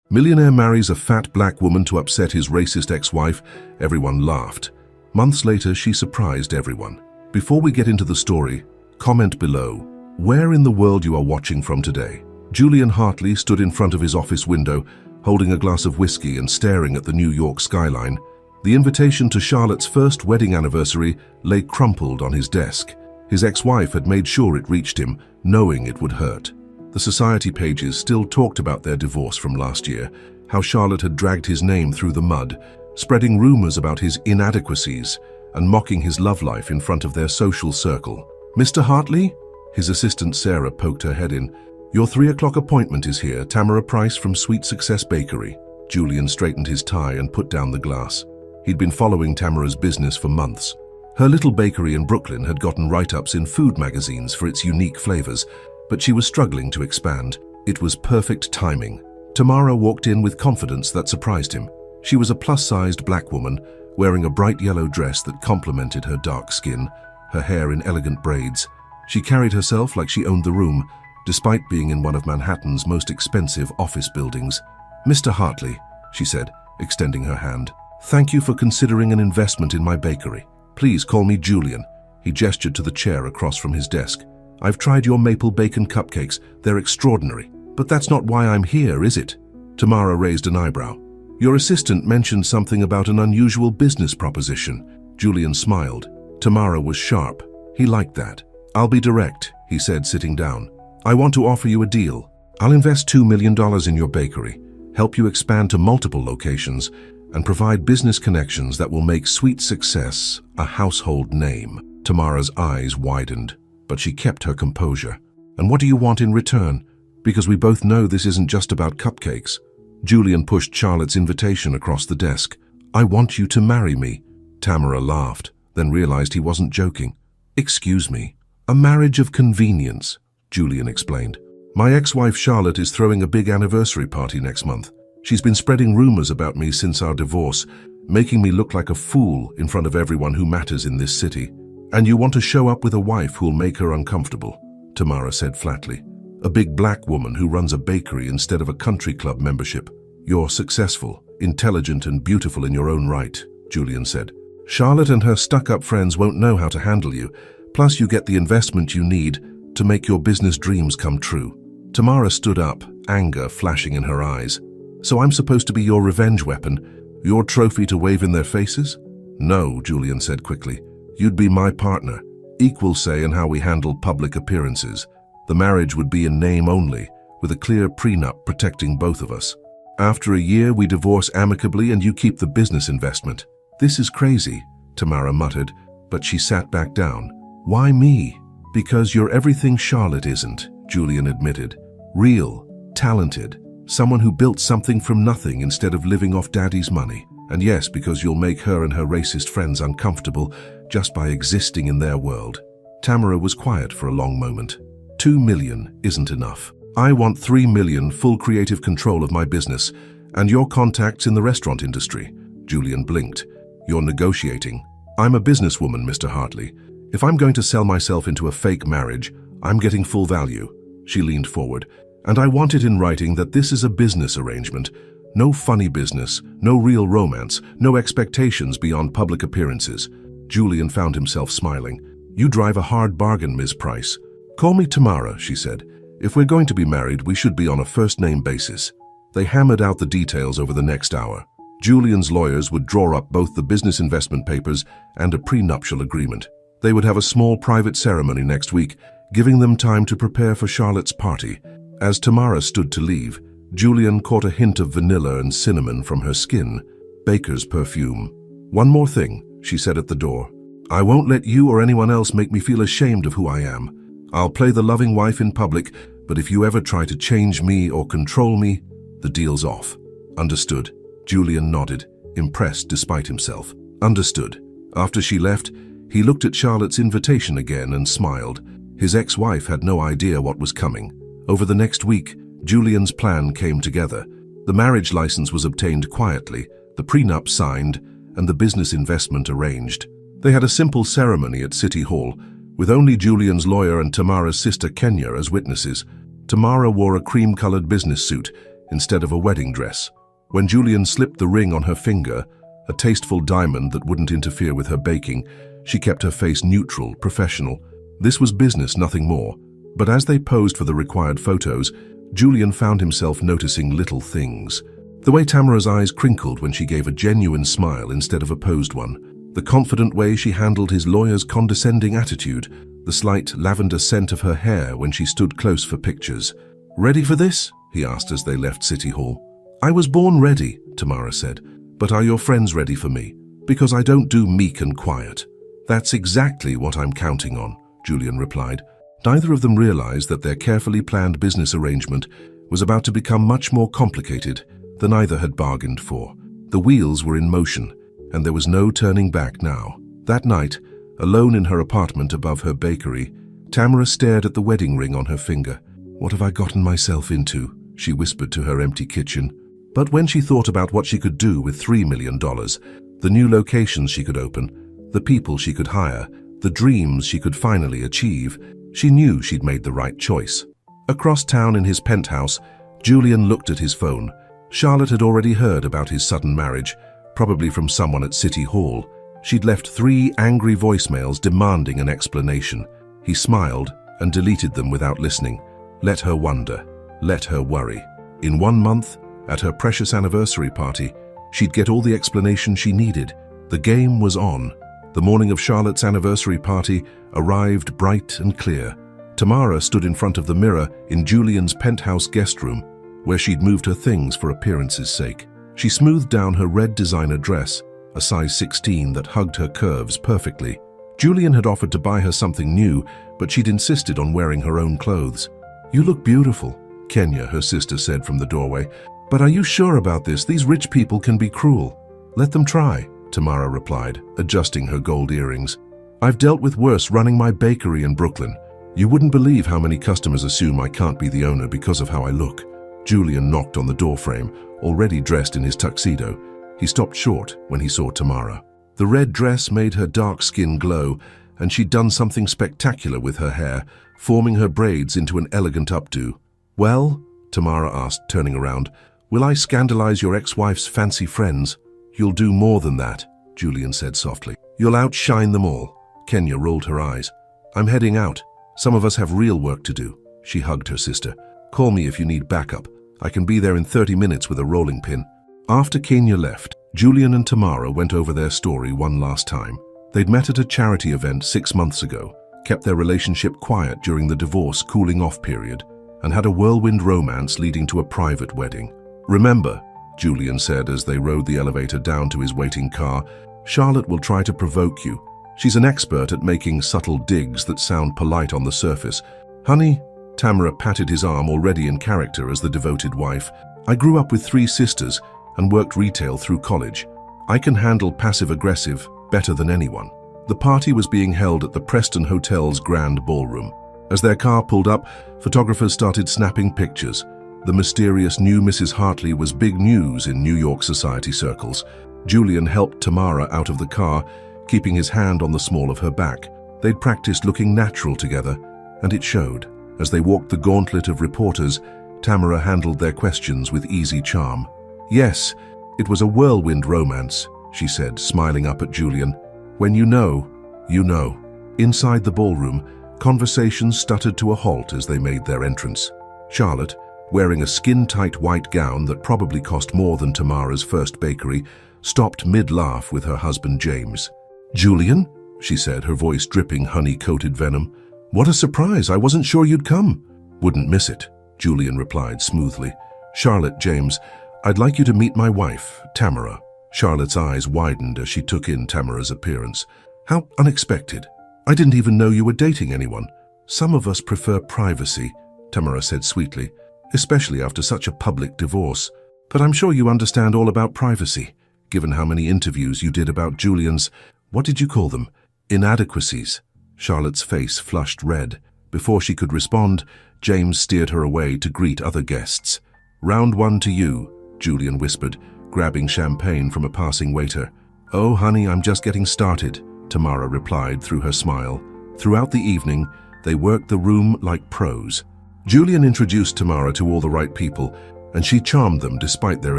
Millionaire marries a fat black woman to upset his racist ex-wife. Everyone laughed. Months later, she surprised everyone. Before we get into the story, comment below where in the world you are watching from today. Julian Hartley stood in front of his office window, holding a glass of whiskey and staring at the New York skyline. The invitation to Charlotte's first wedding anniversary lay crumpled on his desk. His ex-wife had made sure it reached him, knowing it would hurt. The society pages still talked about their divorce from last year, how Charlotte had dragged his name through the mud, spreading rumors about his inadequacies and mocking his love life in front of their social circle. "Mr. Hartley?" His assistant Sarah poked her head in. "Your 3 o'clock appointment is here, Tamara Price from Sweet Success Bakery." Julian straightened his tie and put down the glass. He'd been following Tamara's business for months. Her little bakery in Brooklyn had gotten write-ups in food magazines for its unique flavors, but she was struggling to expand. It was perfect timing. Tamara walked in with confidence that surprised him. She was a plus-sized black woman, wearing a bright yellow dress that complemented her dark skin, her hair in elegant braids. She carried herself like she owned the room, despite being in one of Manhattan's most expensive office buildings. "Mr. Hartley," she said, extending her hand. "Thank you for considering an investment in my bakery. Please call me Julian." He gestured to the chair across from his desk. "I've tried your maple bacon cupcakes. They're extraordinary. But that's not why I'm here, is it?" Tamara raised an eyebrow. "Your assistant mentioned something about an unusual business proposition." Julian smiled. Tamara was sharp. He liked that. "I'll be direct," he said, sitting down. "I want to offer you a deal. I'll invest $2 million in your bakery, help you expand to multiple locations, and provide business connections that will make Sweet Success a household name." Tamara's eyes widened, but she kept her composure. "And what do you want in return? Because we both know this isn't just about cupcakes." Julian pushed Charlotte's invitation across the desk. "I want you to marry me." Tamara laughed, then realized he wasn't joking. "Excuse me. A marriage of convenience," Julian explained. "My ex-wife Charlotte is throwing a big anniversary party next month. She's been spreading rumors about me since our divorce, making me look like a fool in front of everyone who matters in this city. And you want to show up with a wife who'll make her uncomfortable," Tamara said flatly. "A big black woman who runs a bakery instead of a country club membership. You're successful, intelligent and beautiful in your own right," Julian said. "Charlotte and her stuck-up friends won't know how to handle you. Plus you get the investment you need to make your business dreams come true." Tamara stood up, anger flashing in her eyes. "So I'm supposed to be your revenge weapon, your trophy to wave in their faces?" "No," Julian said quickly. "You'd be my partner, equal say in how we handle public appearances. The marriage would be in name only, with a clear prenup protecting both of us. After a year, we divorce amicably and you keep the business investment." "This is crazy," Tamara muttered, but she sat back down. "Why me?" "Because you're everything Charlotte isn't," Julian admitted. "Real, talented, someone who built something from nothing instead of living off daddy's money. And yes, because you'll make her and her racist friends uncomfortable just by existing in their world." Tamara was quiet for a long moment. $2 million isn't enough. I want $3 million full creative control of my business and your contacts in the restaurant industry." Julian blinked. "You're negotiating." "I'm a businesswoman, Mr. Hartley. If I'm going to sell myself into a fake marriage, I'm getting full value." She leaned forward. "And I want it in writing that this is a business arrangement. No funny business, no real romance, no expectations beyond public appearances." Julian found himself smiling. "You drive a hard bargain, Ms. Price." "Call me Tamara," she said. "If we're going to be married, we should be on a first-name basis." They hammered out the details over the next hour. Julian's lawyers would draw up both the business investment papers and a prenuptial agreement. They would have a small private ceremony next week, giving them time to prepare for Charlotte's party. As Tamara stood to leave, Julian caught a hint of vanilla and cinnamon from her skin, baker's perfume. "One more thing," she said at the door. "I won't let you or anyone else make me feel ashamed of who I am. I'll play the loving wife in public, but if you ever try to change me or control me, the deal's off." "Understood." Julian nodded, impressed despite himself. "Understood." After she left, he looked at Charlotte's invitation again and smiled. His ex-wife had no idea what was coming. Over the next week, Julian's plan came together. The marriage license was obtained quietly, the prenup signed, and the business investment arranged. They had a simple ceremony at City Hall, with only Julian's lawyer and Tamara's sister Kenya as witnesses. Tamara wore a cream-colored business suit, instead of a wedding dress. When Julian slipped the ring on her finger, a tasteful diamond that wouldn't interfere with her baking, she kept her face neutral, professional. This was business, nothing more. But as they posed for the required photos, Julian found himself noticing little things. The way Tamara's eyes crinkled when she gave a genuine smile instead of a posed one, the confident way she handled his lawyer's condescending attitude, the slight lavender scent of her hair when she stood close for pictures. "Ready for this?" he asked as they left City Hall. "I was born ready," Tamara said, "but are your friends ready for me? Because I don't do meek and quiet." "That's exactly what I'm counting on," Julian replied. Neither of them realized that their carefully planned business arrangement was about to become much more complicated than either had bargained for. The wheels were in motion, and there was no turning back now. That night, alone in her apartment above her bakery, Tamara stared at the wedding ring on her finger. "What have I gotten myself into?" she whispered to her empty kitchen. But when she thought about what she could do with $3 million, the new locations she could open, the people she could hire, the dreams she could finally achieve, she knew she'd made the right choice. Across town in his penthouse, Julian looked at his phone. Charlotte had already heard about his sudden marriage, probably from someone at City Hall. She'd left 3 angry voicemails demanding an explanation. He smiled and deleted them without listening. Let her wonder. Let her worry. In 1 month, at her precious anniversary party, she'd get all the explanation she needed. The game was on. The morning of Charlotte's anniversary party arrived bright and clear. Tamara stood in front of the mirror in Julian's penthouse guest room, where she'd moved her things for appearance's sake. She smoothed down her red designer dress, a size 16 that hugged her curves perfectly. Julian had offered to buy her something new, but she'd insisted on wearing her own clothes. "You look beautiful," Kenya, her sister, said from the doorway. "But are you sure about this? These rich people can be cruel." "Let them try," Tamara replied, adjusting her gold earrings. "I've dealt with worse running my bakery in Brooklyn. You wouldn't believe how many customers assume I can't be the owner because of how I look." Julian knocked on the doorframe, already dressed in his tuxedo. He stopped short when he saw Tamara. The red dress made her dark skin glow, and she'd done something spectacular with her hair, forming her braids into an elegant updo. "Well," Tamara asked, turning around, "will I scandalize your ex-wife's fancy friends?" "You'll do more than that," Julian said softly. "You'll outshine them all." Kenya rolled her eyes. "I'm heading out. Some of us have real work to do." She hugged her sister. "Call me if you need backup. I can be there in 30 minutes with a rolling pin." After Kenya left, Julian and Tamara went over their story one last time. They'd met at a charity event 6 months ago, kept their relationship quiet during the divorce cooling-off period, and had a whirlwind romance leading to a private wedding. "Remember," Julian said as they rode the elevator down to his waiting car, "Charlotte will try to provoke you. She's an expert at making subtle digs that sound polite on the surface." "Honey," Tamara patted his arm, already in character as the devoted wife, "I grew up with 3 sisters and worked retail through college. I can handle passive-aggressive better than anyone." The party was being held at the Preston Hotel's grand ballroom. As their car pulled up, photographers started snapping pictures. The mysterious new Mrs. Hartley was big news in New York society circles. Julian helped Tamara out of the car, keeping his hand on the small of her back. They'd practiced looking natural together, and it showed. As they walked the gauntlet of reporters, Tamara handled their questions with easy charm. "Yes, it was a whirlwind romance," she said, smiling up at Julian. "When you know, you know." Inside the ballroom, conversations stuttered to a halt as they made their entrance. Charlotte, wearing a skin-tight white gown that probably cost more than Tamara's first bakery, stopped mid-laugh with her husband James. "Julian," she said, her voice dripping honey-coated venom. "What a surprise, I wasn't sure you'd come." "Wouldn't miss it," Julian replied smoothly. "Charlotte, James, I'd like you to meet my wife, Tamara." Charlotte's eyes widened as she took in Tamara's appearance. "How unexpected. I didn't even know you were dating anyone." "Some of us prefer privacy," Tamara said sweetly, "especially after such a public divorce. But I'm sure you understand all about privacy, given how many interviews you did about Julian's, what did you call them, inadequacies?" Charlotte's face flushed red. Before she could respond, James steered her away to greet other guests. "Round 1 to you," Julian whispered, grabbing champagne from a passing waiter. "Oh, honey, I'm just getting started," Tamara replied through her smile. Throughout the evening, they worked the room like pros. Julian introduced Tamara to all the right people, and she charmed them despite their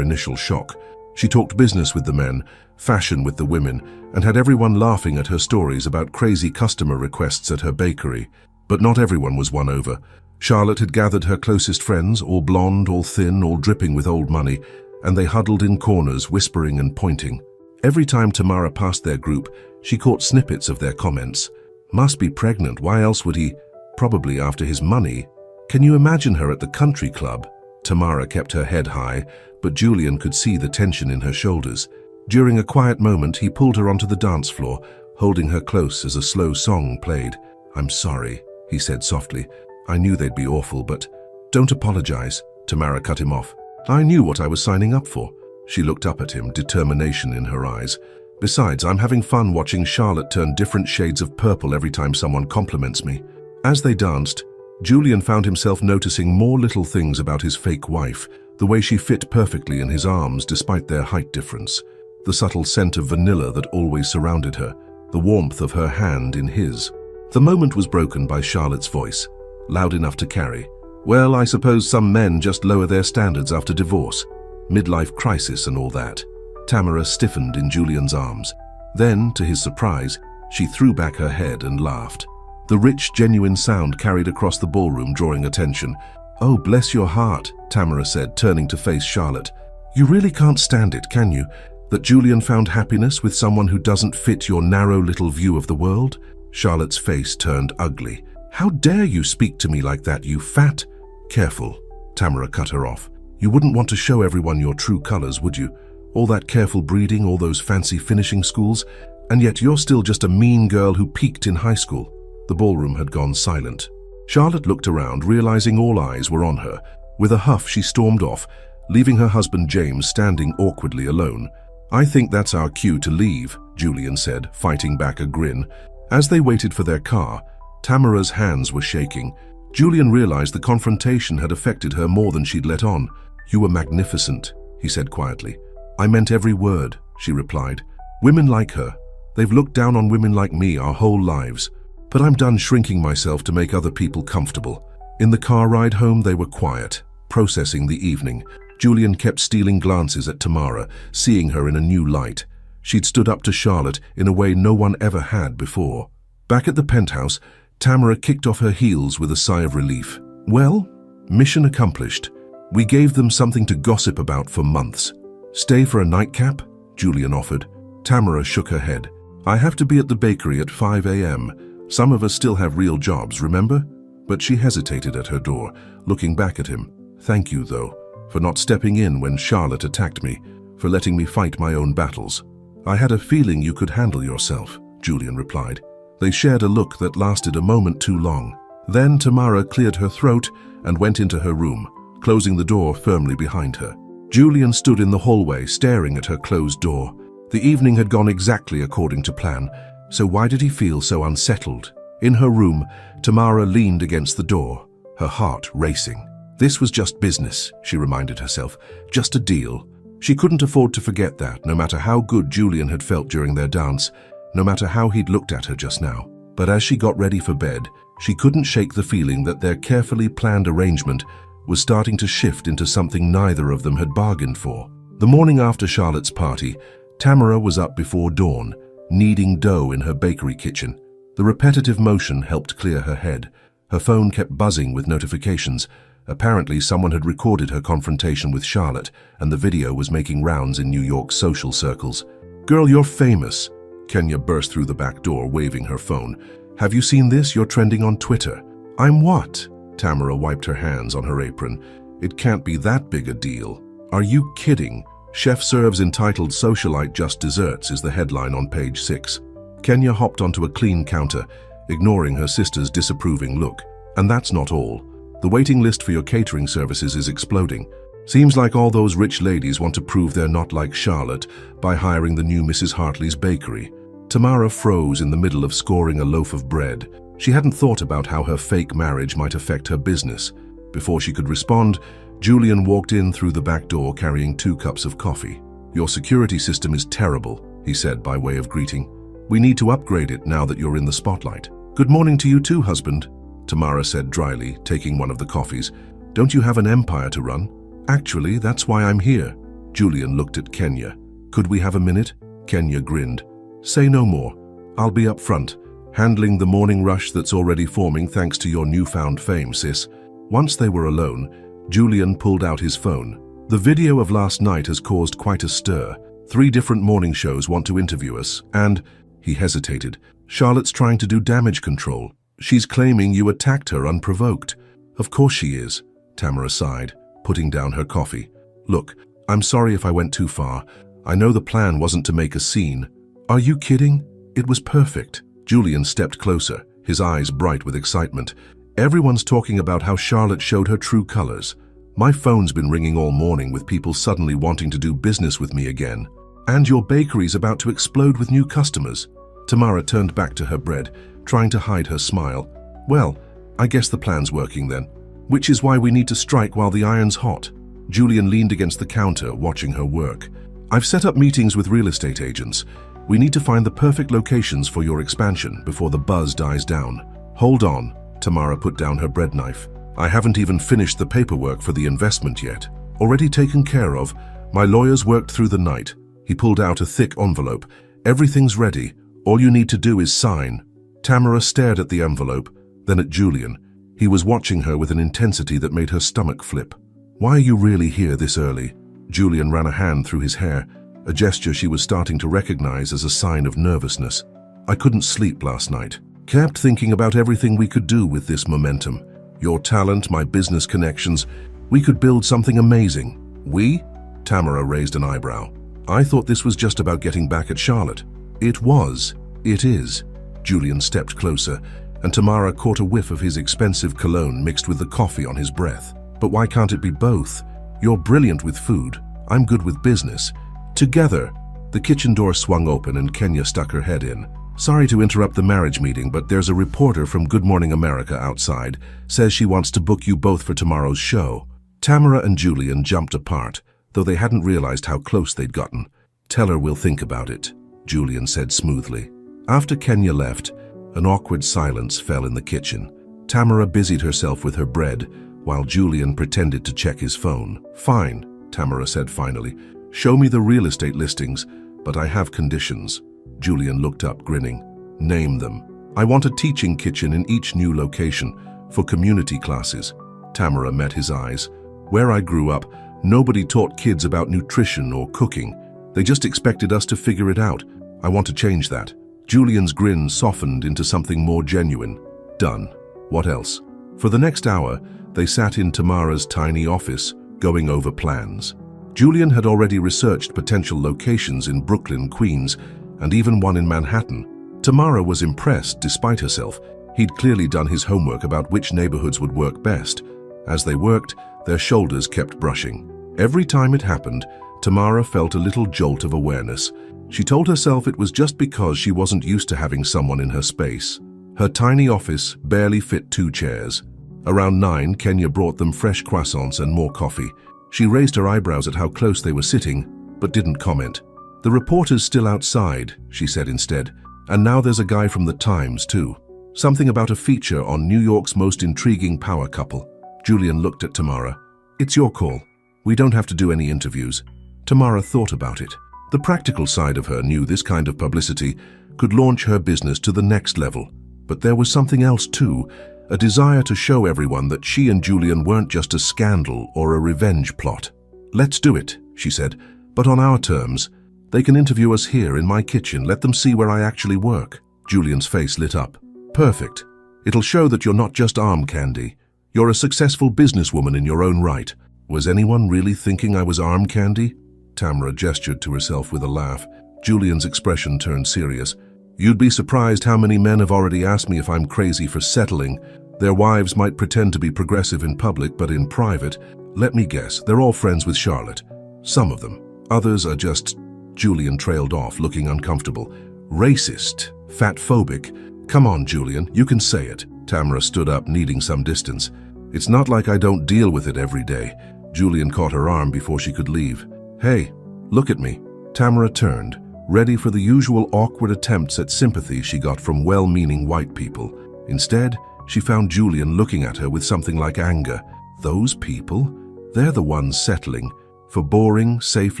initial shock. She talked business with the men, fashion with the women, and had everyone laughing at her stories about crazy customer requests at her bakery. But not everyone was won over. Charlotte had gathered her closest friends, all blonde, all thin, all dripping with old money, and they huddled in corners, whispering and pointing. Every time Tamara passed their group, she caught snippets of their comments. Must be pregnant, why else would he? Probably after his money. Can you imagine her at the country club? Tamara kept her head high, but Julian could see the tension in her shoulders. During a quiet moment, he pulled her onto the dance floor, holding her close as a slow song played. "I'm sorry," he said softly. "I knew they'd be awful, but..." "Don't apologize," Tamara cut him off. "I knew what I was signing up for." She looked up at him, determination in her eyes. "Besides, I'm having fun watching Charlotte turn different shades of purple every time someone compliments me." As they danced, Julian found himself noticing more little things about his fake wife, the way she fit perfectly in his arms despite their height difference, the subtle scent of vanilla that always surrounded her, the warmth of her hand in his. The moment was broken by Charlotte's voice, loud enough to carry. "Well, I suppose some men just lower their standards after divorce. Midlife crisis and all that." Tamara stiffened in Julian's arms. Then, to his surprise, she threw back her head and laughed. The rich, genuine sound carried across the ballroom, drawing attention. "Oh, bless your heart," Tamara said, turning to face Charlotte. "You really can't stand it, can you, that Julian found happiness with someone who doesn't fit your narrow little view of the world?" Charlotte's face turned ugly. "How dare you speak to me like that, you fat—" "Careful," Tamara cut her off. "You wouldn't want to show everyone your true colors, would you? All that careful breeding, all those fancy finishing schools, and yet you're still just a mean girl who peaked in high school." The ballroom had gone silent. Charlotte looked around, realizing all eyes were on her. With a huff, she stormed off, leaving her husband James standing awkwardly alone. "I think that's our cue to leave," Julian said, fighting back a grin. As they waited for their car, Tamara's hands were shaking. Julian realized the confrontation had affected her more than she'd let on. "You were magnificent," he said quietly. "I meant every word," she replied. "Women like her. They've looked down on women like me our whole lives. But I'm done shrinking myself to make other people comfortable." In the car ride home, they were quiet, processing the evening. Julian kept stealing glances at Tamara, seeing her in a new light. She'd stood up to Charlotte in a way no one ever had before. Back at the penthouse, Tamara kicked off her heels with a sigh of relief. "Well, mission accomplished. We gave them something to gossip about for months." "Stay for a nightcap?" Julian offered. Tamara shook her head. "I have to be at the bakery at 5 a.m. Some of us still have real jobs, remember?" But she hesitated at her door, looking back at him. "Thank you, though, for not stepping in when Charlotte attacked me, for letting me fight my own battles." "I had a feeling you could handle yourself," Julian replied. They shared a look that lasted a moment too long. Then Tamara cleared her throat and went into her room, closing the door firmly behind her. Julian stood in the hallway, staring at her closed door. The evening had gone exactly according to plan, so why did he feel so unsettled? In her room, Tamara leaned against the door, her heart racing. This was just business, she reminded herself, just a deal. She couldn't afford to forget that, no matter how good Julian had felt during their dance, no matter how he'd looked at her just now. But as she got ready for bed, she couldn't shake the feeling that their carefully planned arrangement was starting to shift into something neither of them had bargained for. The morning after Charlotte's party, Tamara was up before dawn, kneading dough in her bakery kitchen. The repetitive motion helped clear her head. Her phone kept buzzing with notifications. Apparently, someone had recorded her confrontation with Charlotte, and the video was making rounds in New York's social circles. "Girl, you're famous." Kenya burst through the back door, waving her phone. "Have you seen this? You're trending on Twitter." "I'm what?" Tamara wiped her hands on her apron. "It can't be that big a deal." "Are you kidding? Chef serves entitled socialite just desserts" is the headline on page 6. Kenya hopped onto a clean counter, ignoring her sister's disapproving look. "And that's not all. The waiting list for your catering services is exploding. Seems like all those rich ladies want to prove they're not like Charlotte by hiring the new Mrs. Hartley's bakery." Tamara froze in the middle of scoring a loaf of bread. She hadn't thought about how her fake marriage might affect her business. Before she could respond, Julian walked in through the back door carrying 2 cups of coffee. "Your security system is terrible," he said by way of greeting. "We need to upgrade it now that you're in the spotlight." "Good morning to you too, husband," Tamara said dryly, taking one of the coffees. "Don't you have an empire to run?" Actually, that's why I'm here. Julian looked at Kenya. Could we have a minute? Kenya grinned. Say no more. I'll be up front, handling the morning rush that's already forming thanks to your newfound fame, sis. Once they were alone, Julian pulled out his phone. The video of last night has caused quite a stir. 3 different morning shows want to interview us, and, he hesitated, Charlotte's trying to do damage control. She's claiming you attacked her unprovoked. Of course she is, Tamara sighed, putting down her coffee. Look, I'm sorry if I went too far. I know the plan wasn't to make a scene. Are you kidding? It was perfect. Julian stepped closer, his eyes bright with excitement. Everyone's talking about how Charlotte showed her true colors. My phone's been ringing all morning with people suddenly wanting to do business with me again. And your bakery's about to explode with new customers. Tamara turned back to her bread, trying to hide her smile. Well, I guess the plan's working then. Which is why we need to strike while the iron's hot. Julian leaned against the counter, watching her work. I've set up meetings with real estate agents. We need to find the perfect locations for your expansion before the buzz dies down. Hold on, Tamara put down her bread knife. I haven't even finished the paperwork for the investment yet. Already taken care of. My lawyers worked through the night. He pulled out a thick envelope. Everything's ready. All you need to do is sign. Tamara stared at the envelope, then at Julian. He was watching her with an intensity that made her stomach flip. Why are you really here this early? Julian ran a hand through his hair, a gesture she was starting to recognize as a sign of nervousness. I couldn't sleep last night. Kept thinking about everything we could do with this momentum. Your talent, my business connections. We could build something amazing. We? Tamara raised an eyebrow. I thought this was just about getting back at Charlotte. It was. It is. Julian stepped closer, and Tamara caught a whiff of his expensive cologne mixed with the coffee on his breath. But why can't it be both? You're brilliant with food. I'm good with business. Together. The kitchen door swung open and Kenya stuck her head in. Sorry to interrupt the marriage meeting, but there's a reporter from Good Morning America outside. Says she wants to book you both for tomorrow's show. Tamara and Julian jumped apart, though they hadn't realized how close they'd gotten. Tell her we'll think about it, Julian said smoothly. After Kenya left, an awkward silence fell in the kitchen. Tamara busied herself with her bread, while Julian pretended to check his phone. Fine, Tamara said finally. Show me the real estate listings, but I have conditions. Julian looked up, grinning. Name them. I want a teaching kitchen in each new location, for community classes. Tamara met his eyes. Where I grew up, nobody taught kids about nutrition or cooking. They just expected us to figure it out. I want to change that. Julian's grin softened into something more genuine. Done. What else? For the next hour, they sat in Tamara's tiny office, going over plans. Julian had already researched potential locations in Brooklyn, Queens, and even one in Manhattan. Tamara was impressed despite herself. He'd clearly done his homework about which neighborhoods would work best. As they worked, their shoulders kept brushing. Every time it happened, Tamara felt a little jolt of awareness. She told herself it was just because she wasn't used to having someone in her space. Her tiny office barely fit 2 chairs. Around 9, Kenya brought them fresh croissants and more coffee. She raised her eyebrows at how close they were sitting, but didn't comment. The reporter's still outside, she said instead, and now there's a guy from the Times too. Something about a feature on New York's most intriguing power couple. Julian looked at Tamara. It's your call. We don't have to do any interviews. Tamara thought about it. The practical side of her knew this kind of publicity could launch her business to the next level. But there was something else too, a desire to show everyone that she and Julian weren't just a scandal or a revenge plot. Let's do it, she said, but on our terms. They can interview us here in my kitchen. Let them see where I actually work. Julian's face lit up. Perfect. It'll show that you're not just arm candy. You're a successful businesswoman in your own right. Was anyone really thinking I was arm candy? Tamara gestured to herself with a laugh. Julian's expression turned serious. You'd be surprised how many men have already asked me if I'm crazy for settling. Their wives might pretend to be progressive in public, but in private, let me guess, they're all friends with Charlotte. Some of them. Others are just... Julian trailed off, looking uncomfortable. Racist. Fatphobic. Come on, Julian, you can say it. Tamara stood up, needing some distance. It's not like I don't deal with it every day. Julian caught her arm before she could leave. Hey, look at me. Tamara turned, ready for the usual awkward attempts at sympathy she got from well-meaning white people. Instead, she found Julian looking at her with something like anger. Those people? They're the ones settling for boring, safe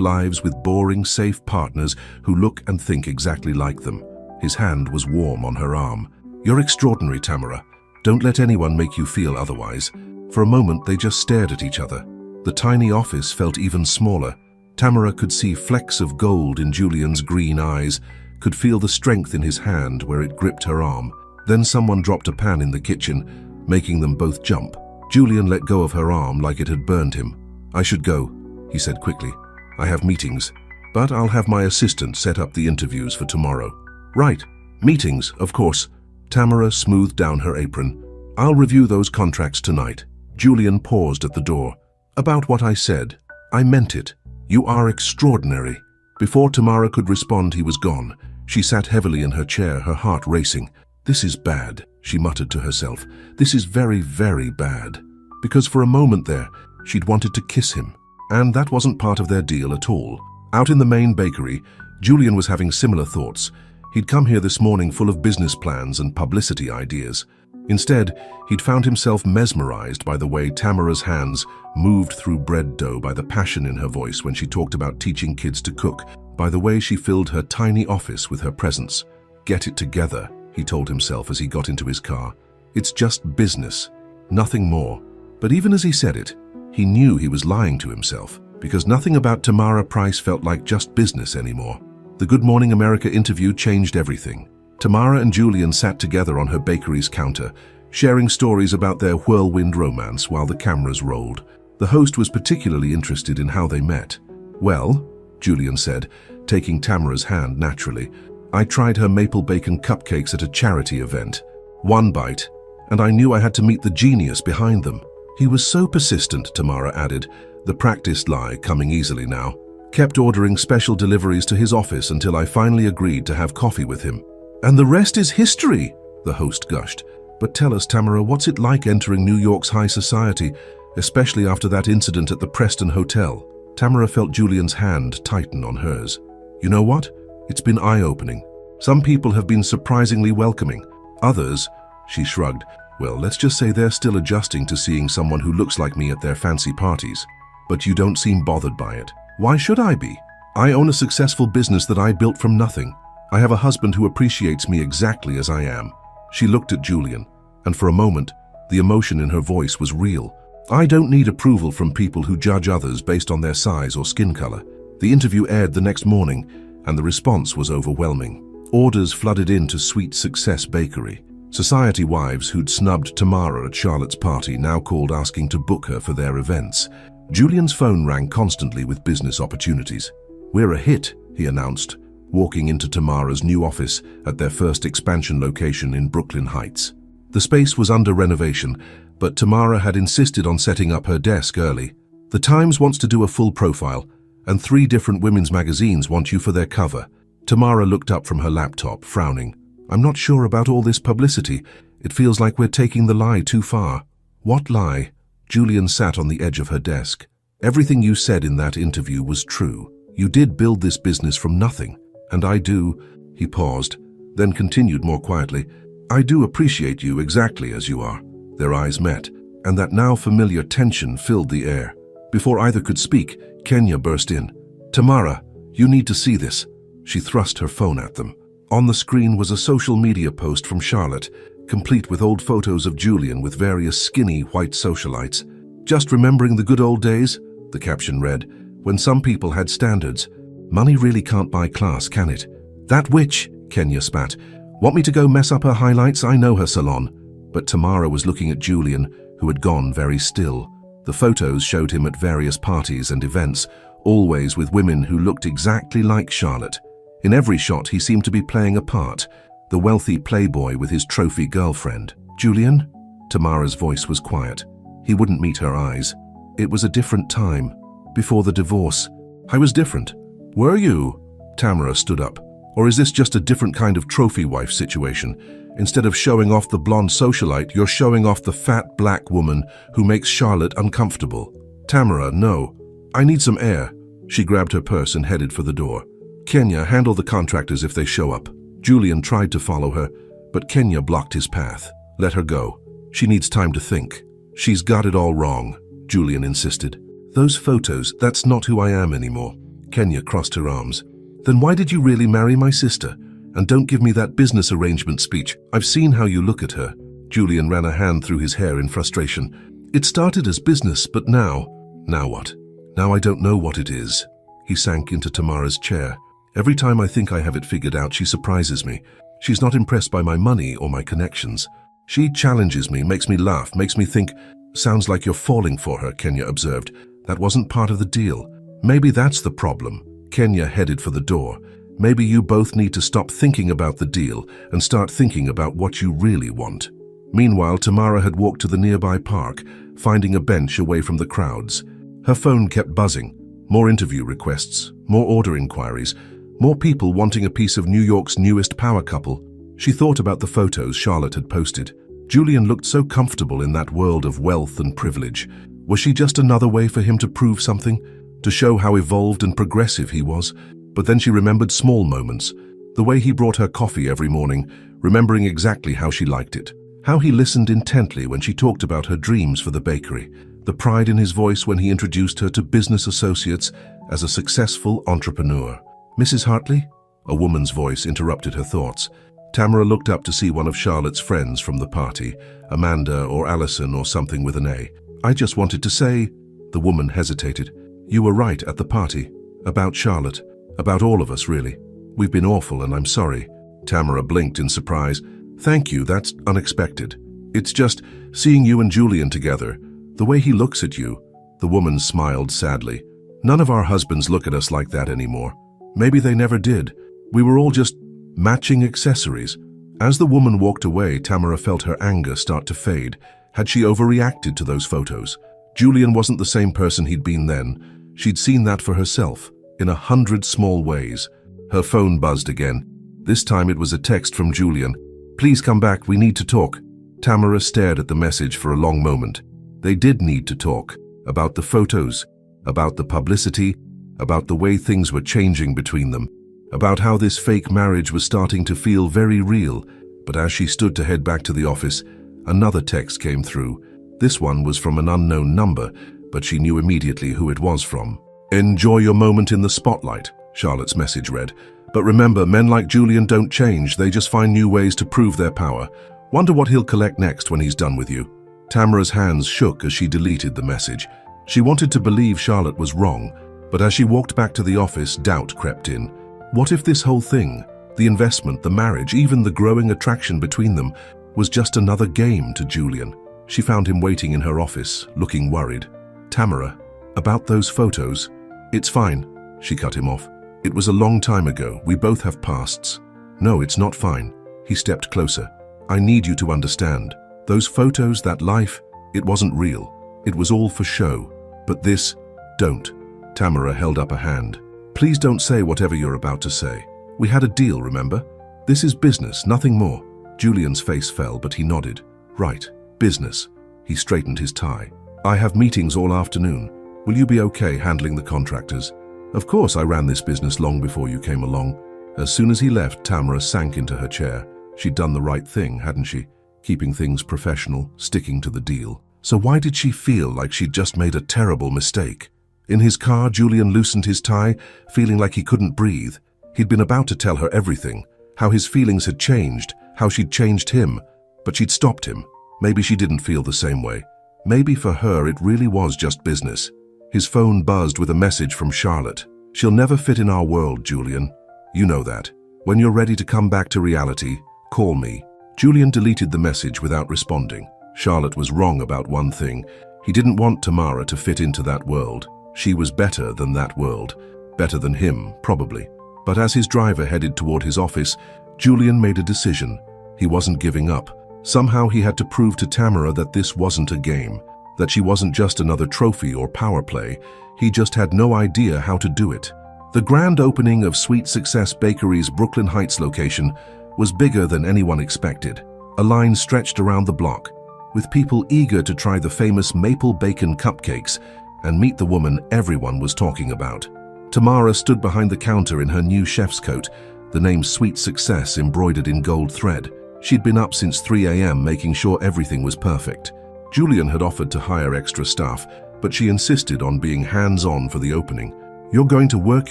lives with boring, safe partners who look and think exactly like them. His hand was warm on her arm. You're extraordinary, Tamara. Don't let anyone make you feel otherwise. For a moment, they just stared at each other. The tiny office felt even smaller. Tamara could see flecks of gold in Julian's green eyes, could feel the strength in his hand where it gripped her arm. Then someone dropped a pan in the kitchen, making them both jump. Julian let go of her arm like it had burned him. I should go, he said quickly. I have meetings, but I'll have my assistant set up the interviews for tomorrow. Right, meetings, of course. Tamara smoothed down her apron. I'll review those contracts tonight. Julian paused at the door. About what I said, I meant it. You are extraordinary. Before Tamara could respond, he was gone. She sat heavily in her chair, her heart racing. This is bad, she muttered to herself. This is very, very bad. Because for a moment there, she'd wanted to kiss him. And that wasn't part of their deal at all. Out in the main bakery, Julian was having similar thoughts. He'd come here this morning full of business plans and publicity ideas. Instead, he'd found himself mesmerized by the way Tamara's hands moved through bread dough, by the passion in her voice when she talked about teaching kids to cook, by the way she filled her tiny office with her presence. Get it together, he told himself as he got into his car. It's just business, nothing more. But even as he said it, he knew he was lying to himself, because nothing about Tamara Price felt like just business anymore. The Good Morning America interview changed everything. Tamara and Julian sat together on her bakery's counter, sharing stories about their whirlwind romance while the cameras rolled. The host was particularly interested in how they met. Well, Julian said, taking Tamara's hand naturally, I tried her maple bacon cupcakes at a charity event. One bite, and I knew I had to meet the genius behind them. He was so persistent, Tamara added, the practiced lie coming easily now. Kept ordering special deliveries to his office until I finally agreed to have coffee with him. And the rest is history, the host gushed. But tell us, Tamara, what's it like entering New York's high society, especially after that incident at the Preston Hotel? Tamara felt Julian's hand tighten on hers. You know what? It's been eye-opening. Some people have been surprisingly welcoming. Others, she shrugged, well, let's just say they're still adjusting to seeing someone who looks like me at their fancy parties. But you don't seem bothered by it. Why should I be? I own a successful business that I built from nothing. I have a husband who appreciates me exactly as I am. She looked at Julian, and for a moment, the emotion in her voice was real. I don't need approval from people who judge others based on their size or skin color. The interview aired the next morning, and the response was overwhelming. Orders flooded into Sweet Success Bakery. Society wives who'd snubbed Tamara at Charlotte's party now called asking to book her for their events. Julian's phone rang constantly with business opportunities. We're a hit, he announced, walking into Tamara's new office at their first expansion location in Brooklyn Heights. The space was under renovation, but Tamara had insisted on setting up her desk early. The Times wants to do a full profile, and 3 different women's magazines want you for their cover. Tamara looked up from her laptop, frowning. I'm not sure about all this publicity. It feels like we're taking the lie too far. What lie? Julian sat on the edge of her desk. Everything you said in that interview was true. You did build this business from nothing. And I do, he paused, then continued more quietly, I do appreciate you exactly as you are. Their eyes met, and that now familiar tension filled the air. Before either could speak, Kenya burst in. Tamara, you need to see this. She thrust her phone at them. On the screen was a social media post from Charlotte, complete with old photos of Julian with various skinny white socialites. Just remembering the good old days, the caption read, when some people had standards. Money really can't buy class, can it? That witch, Kenya spat. Want me to go mess up her highlights? I know her salon. But Tamara was looking at Julian, who had gone very still. The photos showed him at various parties and events, always with women who looked exactly like Charlotte. In every shot, he seemed to be playing a part, the wealthy playboy with his trophy girlfriend. Julian? Tamara's voice was quiet. He wouldn't meet her eyes. It was a different time, before the divorce. I was different. Were you? Tamara stood up. Or is this just a different kind of trophy wife situation? Instead of showing off the blonde socialite, you're showing off the fat black woman who makes Charlotte uncomfortable. Tamara, no. I need some air. She grabbed her purse and headed for the door. Kenya, handle the contractors if they show up. Julian tried to follow her, but Kenya blocked his path. Let her go. She needs time to think. She's got it all wrong, Julian insisted. Those photos, that's not who I am anymore. Kenya crossed her arms. Then why did you really marry my sister? And don't give me that business arrangement speech. I've seen how you look at her. Julian ran a hand through his hair in frustration. It started as business, but now what? Now I don't know what it is. He sank into Tamara's chair. Every time I think I have it figured out, she surprises me. She's not impressed by my money or my connections. She challenges me, makes me laugh, makes me think. Sounds like you're falling for her, Kenya observed. That wasn't part of the deal. Maybe that's the problem. Kenya headed for the door. Maybe you both need to stop thinking about the deal and start thinking about what you really want. Meanwhile, Tamara had walked to the nearby park, finding a bench away from the crowds. Her phone kept buzzing. More interview requests, more order inquiries, more people wanting a piece of New York's newest power couple. She thought about the photos Charlotte had posted. Julian looked so comfortable in that world of wealth and privilege. Was she just another way for him to prove something? To show how evolved and progressive he was? But then she remembered small moments. The way he brought her coffee every morning, remembering exactly how she liked it. How he listened intently when she talked about her dreams for the bakery. The pride in his voice when he introduced her to business associates as a successful entrepreneur. Mrs. Hartley? A woman's voice interrupted her thoughts. Tamara looked up to see one of Charlotte's friends from the party, Amanda or Allison or something with an A. I just wanted to say, the woman hesitated. You were right at the party. About Charlotte. About all of us, really. We've been awful and I'm sorry. Tamara blinked in surprise. Thank you, that's unexpected. It's just seeing you and Julian together. The way he looks at you. The woman smiled sadly. None of our husbands look at us like that anymore. Maybe they never did. We were all just matching accessories. As the woman walked away, Tamara felt her anger start to fade. Had she overreacted to those photos? Julian wasn't the same person he'd been then. She'd seen that for herself, in 100 small ways. Her phone buzzed again. This time it was a text from Julian. Please come back, we need to talk. Tamara stared at the message for a long moment. They did need to talk. About the photos, about the publicity, about the way things were changing between them, about how this fake marriage was starting to feel very real. But as she stood to head back to the office, another text came through. This one was from an unknown number, but she knew immediately who it was from. Enjoy your moment in the spotlight, Charlotte's message read. But remember, men like Julian don't change, they just find new ways to prove their power. Wonder what he'll collect next when he's done with you. Tamara's hands shook as she deleted the message. She wanted to believe Charlotte was wrong, but as she walked back to the office, doubt crept in. What if this whole thing, the investment, the marriage, even the growing attraction between them, was just another game to Julian? She found him waiting in her office, looking worried. Tamara, about those photos? It's fine, she cut him off. It was a long time ago. We both have pasts. No, it's not fine. He stepped closer. I need you to understand. Those photos, that life, it wasn't real. It was all for show. But this, don't. Tamara held up a hand. Please don't say whatever you're about to say. We had a deal, remember? This is business, nothing more. Julian's face fell, but he nodded. Right, business. He straightened his tie. I have meetings all afternoon. Will you be okay handling the contractors? Of course, I ran this business long before you came along. As soon as he left, Tamara sank into her chair. She'd done the right thing, hadn't she? Keeping things professional, sticking to the deal. So why did she feel like she'd just made a terrible mistake? In his car, Julian loosened his tie, feeling like he couldn't breathe. He'd been about to tell her everything, how his feelings had changed, how she'd changed him, but she'd stopped him. Maybe she didn't feel the same way. Maybe for her it really was just business. His phone buzzed with a message from Charlotte. She'll never fit in our world, Julian. You know that. When you're ready to come back to reality, call me. Julian deleted the message without responding. Charlotte was wrong about one thing. He didn't want Tamara to fit into that world. She was better than that world. Better than him, probably. But as his driver headed toward his office, Julian made a decision. He wasn't giving up. Somehow he had to prove to Tamara that this wasn't a game, that she wasn't just another trophy or power play. He just had no idea how to do it. The grand opening of Sweet Success Bakery's Brooklyn Heights location was bigger than anyone expected. A line stretched around the block, with people eager to try the famous maple bacon cupcakes and meet the woman everyone was talking about. Tamara stood behind the counter in her new chef's coat, the name Sweet Success embroidered in gold thread. She'd been up since 3 a.m. making sure everything was perfect. Julian had offered to hire extra staff, but she insisted on being hands-on for the opening. "You're going to work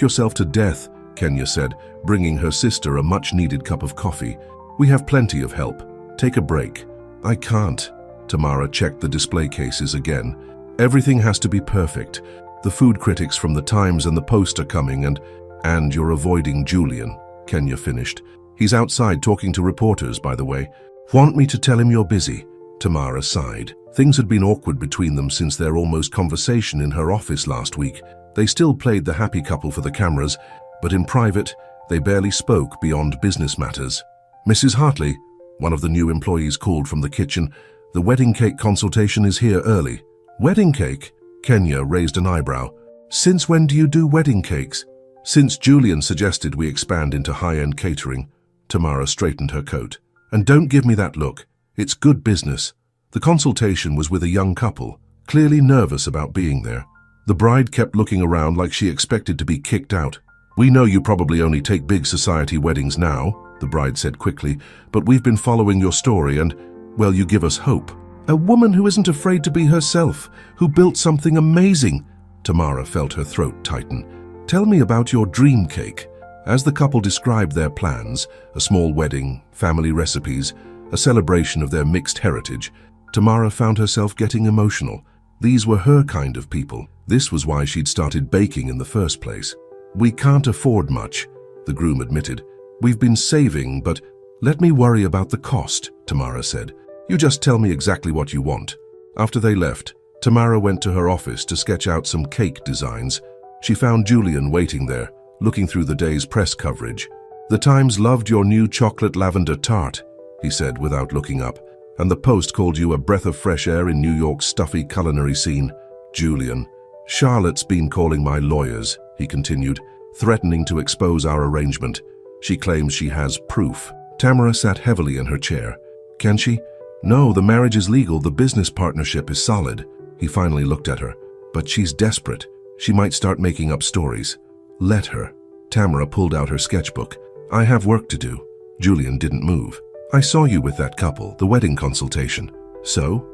yourself to death," Kenya said, bringing her sister a much-needed cup of coffee. "We have plenty of help. Take a break." "I can't." Tamara checked the display cases again. "Everything has to be perfect. The food critics from the Times and the Post are coming and you're avoiding Julian," Kenya finished. "He's outside talking to reporters, by the way. Want me to tell him you're busy?" Tamara sighed. Things had been awkward between them since their almost conversation in her office last week. They still played the happy couple for the cameras, but in private, they barely spoke beyond business matters. "Mrs. Hartley," one of the new employees called from the kitchen, "the wedding cake consultation is here early." "Wedding cake?" Kenya raised an eyebrow. "Since when do you do wedding cakes?" "Since Julian suggested we expand into high-end catering." Tamara straightened her coat. "And don't give me that look. It's good business." The consultation was with a young couple, clearly nervous about being there. The bride kept looking around like she expected to be kicked out. "We know you probably only take big society weddings now," the bride said quickly, "but we've been following your story and, well, you give us hope." "A woman who isn't afraid to be herself, who built something amazing." Tamara felt her throat tighten. "Tell me about your dream cake." As the couple described their plans, a small wedding, family recipes, a celebration of their mixed heritage, Tamara found herself getting emotional. These were her kind of people. This was why she'd started baking in the first place. "We can't afford much," the groom admitted. "We've been saving, but let me worry about the cost," Tamara said. "You just tell me exactly what you want." After they left, Tamara went to her office to sketch out some cake designs. She found Julian waiting there, looking through the day's press coverage. "The Times loved your new chocolate lavender tart," he said without looking up, "and the Post called you a breath of fresh air in New York's stuffy culinary scene." Julian. "Charlotte's been calling my lawyers," he continued, threatening to expose our arrangement. "She claims she has proof." Tamara sat heavily in her chair. "Can she?" "No, the marriage is legal, the business partnership is solid." He finally looked at her. "But she's desperate. She might start making up stories." "Let her." Tamara pulled out her sketchbook. "I have work to do." Julian didn't move. "I saw you with that couple, the wedding consultation." So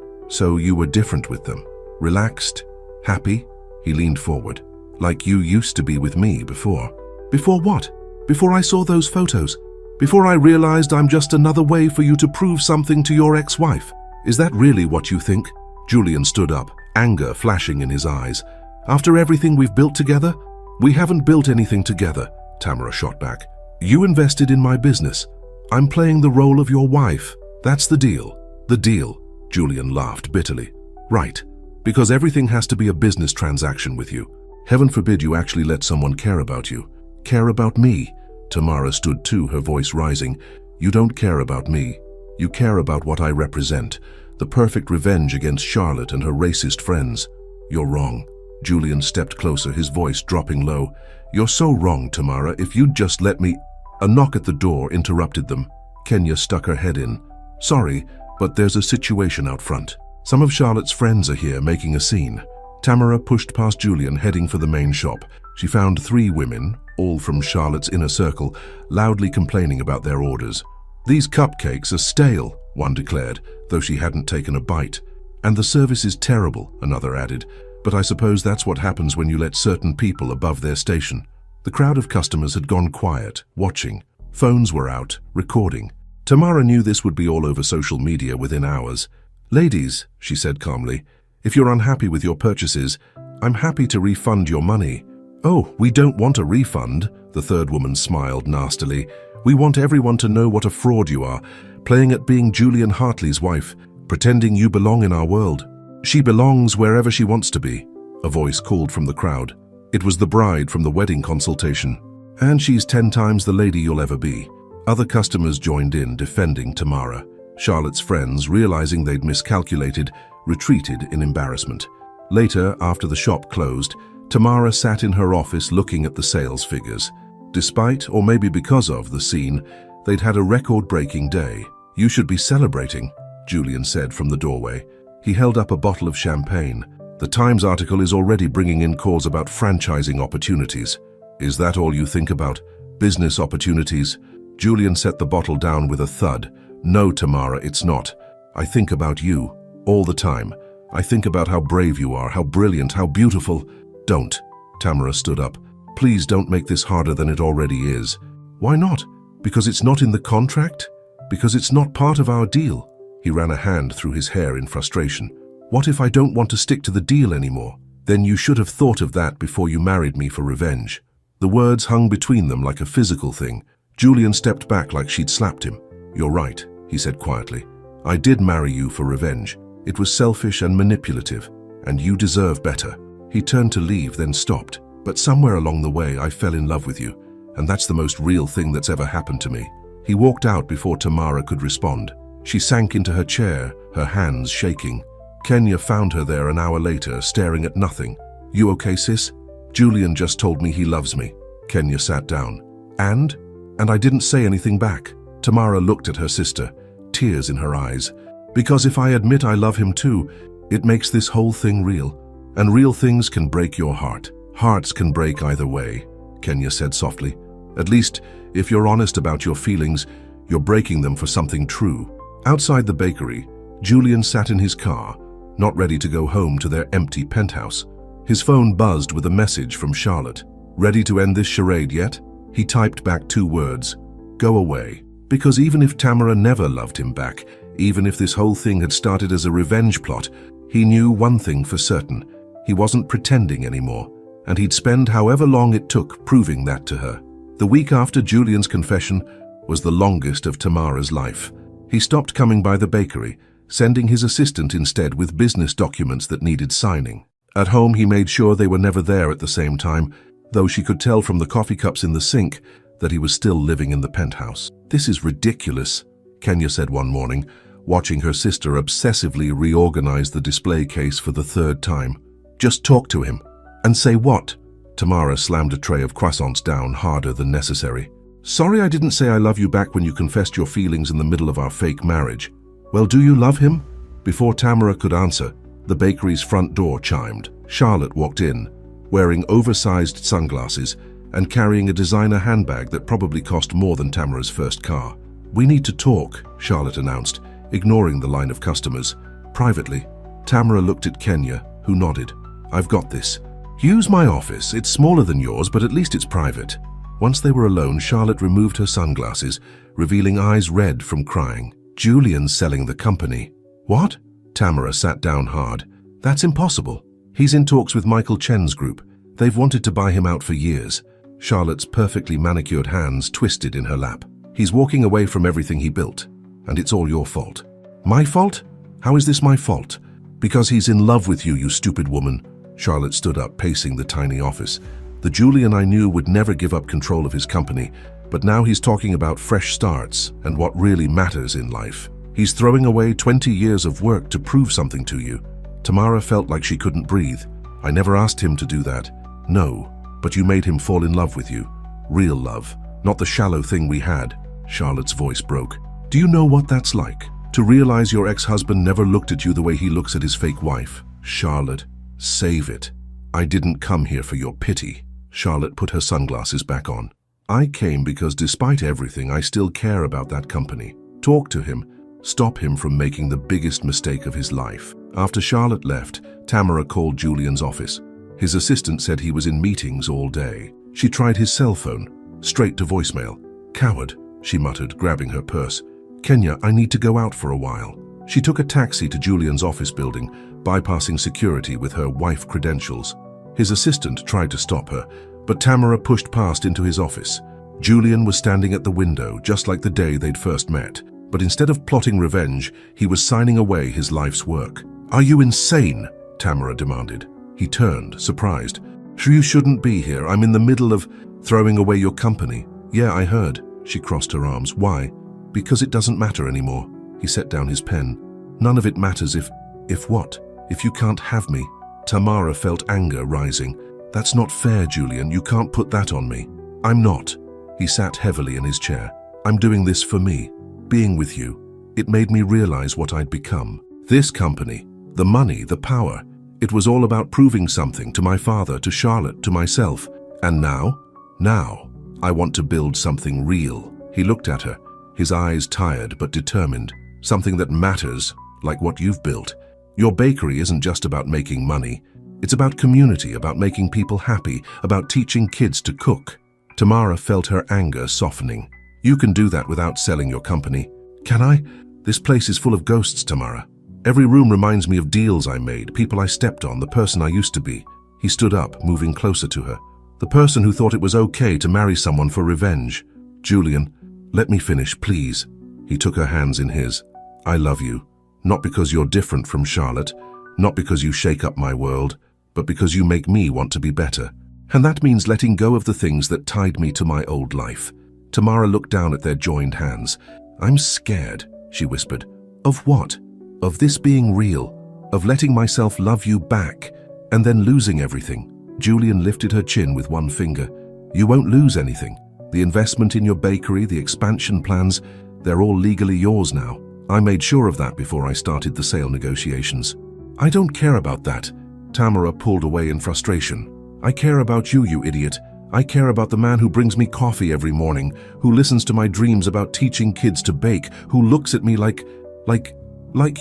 you were different with them. Relaxed? Happy?" He leaned forward. "Like you used to be with me before." "Before what? Before I saw those photos? Before I realized I'm just another way for you to prove something to your ex-wife? Is that really what you think?" Julian stood up, anger flashing in his eyes. "After everything we've built together?" "We haven't built anything together," Tamara shot back. "You invested in my business. I'm playing the role of your wife. That's the deal." "The deal?" Julian laughed bitterly. "Right. Because everything has to be a business transaction with you. Heaven forbid you actually let someone care about you." "Care about me?" Tamara stood too, her voice rising. "You don't care about me. You care about what I represent. The perfect revenge against Charlotte and her racist friends." "You're wrong." Julian stepped closer, his voice dropping low. "You're so wrong, Tamara. If you'd just let me—" A knock at the door interrupted them. Kenya stuck her head in. "Sorry, but there's a situation out front. Some of Charlotte's friends are here making a scene." Tamara pushed past Julian, heading for the main shop. She found 3 women, all from Charlotte's inner circle, loudly complaining about their orders. "These cupcakes are stale," one declared, though she hadn't taken a bite. "And the service is terrible," another added. "But I suppose that's what happens when you let certain people above their station." The crowd of customers had gone quiet, watching. Phones were out, recording. Tamara knew this would be all over social media within hours. "Ladies," she said calmly, "if you're unhappy with your purchases, I'm happy to refund your money." "Oh, we don't want a refund," the third woman smiled nastily. "We want everyone to know what a fraud you are, playing at being Julian Hartley's wife, pretending you belong in our world." "She belongs wherever she wants to be," a voice called from the crowd. It was the bride from the wedding consultation. "And she's 10 times the lady you'll ever be." Other customers joined in, defending Tamara. Charlotte's friends, realizing they'd miscalculated, retreated in embarrassment. Later, after the shop closed, Tamara sat in her office looking at the sales figures. Despite, or maybe because of, the scene, they'd had a record-breaking day. "You should be celebrating," Julian said from the doorway. He held up a bottle of champagne. "The Times article is already bringing in calls about franchising opportunities." "Is that all you think about? Business opportunities?" Julian set the bottle down with a thud. "No, Tamara, it's not. I think about you. All the time. I think about how brave you are, how brilliant, how beautiful. Don't. Tamara stood up. Please don't make this harder than it already is. Why not? Because it's not in the contract? Because it's not part of our deal? He ran a hand through his hair in frustration. What if I don't want to stick to the deal anymore? Then you should have thought of that before you married me for revenge. The words hung between them like a physical thing. Julian stepped back like she'd slapped him. You're right, he said quietly. I did marry you for revenge. It was selfish and manipulative, and you deserve better. He turned to leave, then stopped. But somewhere along the way, I fell in love with you, and that's the most real thing that's ever happened to me. He walked out before Tamara could respond. She sank into her chair, her hands shaking. Kenya found her there an hour later, staring at nothing. You okay, sis? Julian just told me he loves me. Kenya sat down. And I didn't say anything back. Tamara looked at her sister, tears in her eyes. Because if I admit I love him too, it makes this whole thing real. And real things can break your heart. Hearts can break either way, Kenya said softly. At least, if you're honest about your feelings, you're breaking them for something true. Outside the bakery, Julian sat in his car, not ready to go home to their empty penthouse. His phone buzzed with a message from Charlotte. Ready to end this charade yet? He typed back 2 words. Go away. Because even if Tamara never loved him back, even if this whole thing had started as a revenge plot, he knew one thing for certain. He wasn't pretending anymore, and he'd spend however long it took proving that to her. The week after Julian's confession was the longest of Tamara's life. He stopped coming by the bakery, sending his assistant instead with business documents that needed signing. At home, he made sure they were never there at the same time, though she could tell from the coffee cups in the sink that he was still living in the penthouse. This is ridiculous, Kenya said one morning, watching her sister obsessively reorganize the display case for the 3rd time. Just talk to him. And say what? Tamara slammed a tray of croissants down harder than necessary. Sorry I didn't say I love you back when you confessed your feelings in the middle of our fake marriage. Well, do you love him? Before Tamara could answer, the bakery's front door chimed. Charlotte walked in, wearing oversized sunglasses and carrying a designer handbag that probably cost more than Tamara's first car. We need to talk, Charlotte announced, ignoring the line of customers. Privately, Tamara looked at Kenya, who nodded. I've got this. Use my office. It's smaller than yours, but at least it's private. Once they were alone, Charlotte removed her sunglasses, revealing eyes red from crying. Julian's selling the company. What? Tamara sat down hard. That's impossible. He's in talks with Michael Chen's group. They've wanted to buy him out for years. Charlotte's perfectly manicured hands twisted in her lap. He's walking away from everything he built, and it's all your fault. My fault? How is this my fault? Because he's in love with you, you stupid woman. Charlotte stood up, pacing the tiny office. The Julian I knew would never give up control of his company, but now he's talking about fresh starts and what really matters in life. He's throwing away 20 years of work to prove something to you. Tamara felt like she couldn't breathe. I never asked him to do that. No, but you made him fall in love with you. Real love, not the shallow thing we had. Charlotte's voice broke. Do you know what that's like? To realize your ex-husband never looked at you the way he looks at his fake wife. Charlotte, save it. I didn't come here for your pity. Charlotte put her sunglasses back on. I came because despite everything, I still care about that company. Talk to him. Stop him from making the biggest mistake of his life. After Charlotte left, Tamara called Julian's office. His assistant said he was in meetings all day. She tried his cell phone, straight to voicemail. Coward, she muttered, grabbing her purse. Kenya, I need to go out for a while. She took a taxi to Julian's office building, bypassing security with her wife credentials. His assistant tried to stop her, but Tamara pushed past into his office. Julian was standing at the window, just like the day they'd first met. But instead of plotting revenge, he was signing away his life's work. Are you insane? Tamara demanded. He turned, surprised. You shouldn't be here. I'm in the middle of throwing away your company. Yeah, I heard. She crossed her arms. Why? Because it doesn't matter anymore. He set down his pen. None of it matters if what? If you can't have me. Tamara felt anger rising. That's not fair, Julian. You can't put that on me. I'm not. He sat heavily in his chair. I'm doing this for me. Being with you. It made me realize what I'd become. This company, the money, the power. It was all about proving something to my father, to Charlotte, to myself. And now? Now, I want to build something real. He looked at her, his eyes tired but determined. Something that matters, like what you've built. Your bakery isn't just about making money. It's about community, about making people happy, about teaching kids to cook. Tamara felt her anger softening. You can do that without selling your company. Can I? This place is full of ghosts, Tamara. Every room reminds me of deals I made, people I stepped on, the person I used to be. He stood up, moving closer to her. The person who thought it was okay to marry someone for revenge. Julian, let me finish, please. He took her hands in his. I love you. Not because you're different from Charlotte, not because you shake up my world, but because you make me want to be better. And that means letting go of the things that tied me to my old life. Tamara looked down at their joined hands. I'm scared, she whispered. Of what? Of this being real, of letting myself love you back, and then losing everything. Julian lifted her chin with one finger. You won't lose anything. The investment in your bakery, the expansion plans, they're all legally yours now. I made sure of that before I started the sale negotiations. I don't care about that. Tamara pulled away in frustration. I care about you, you idiot. I care about the man who brings me coffee every morning, who listens to my dreams about teaching kids to bake, who looks at me like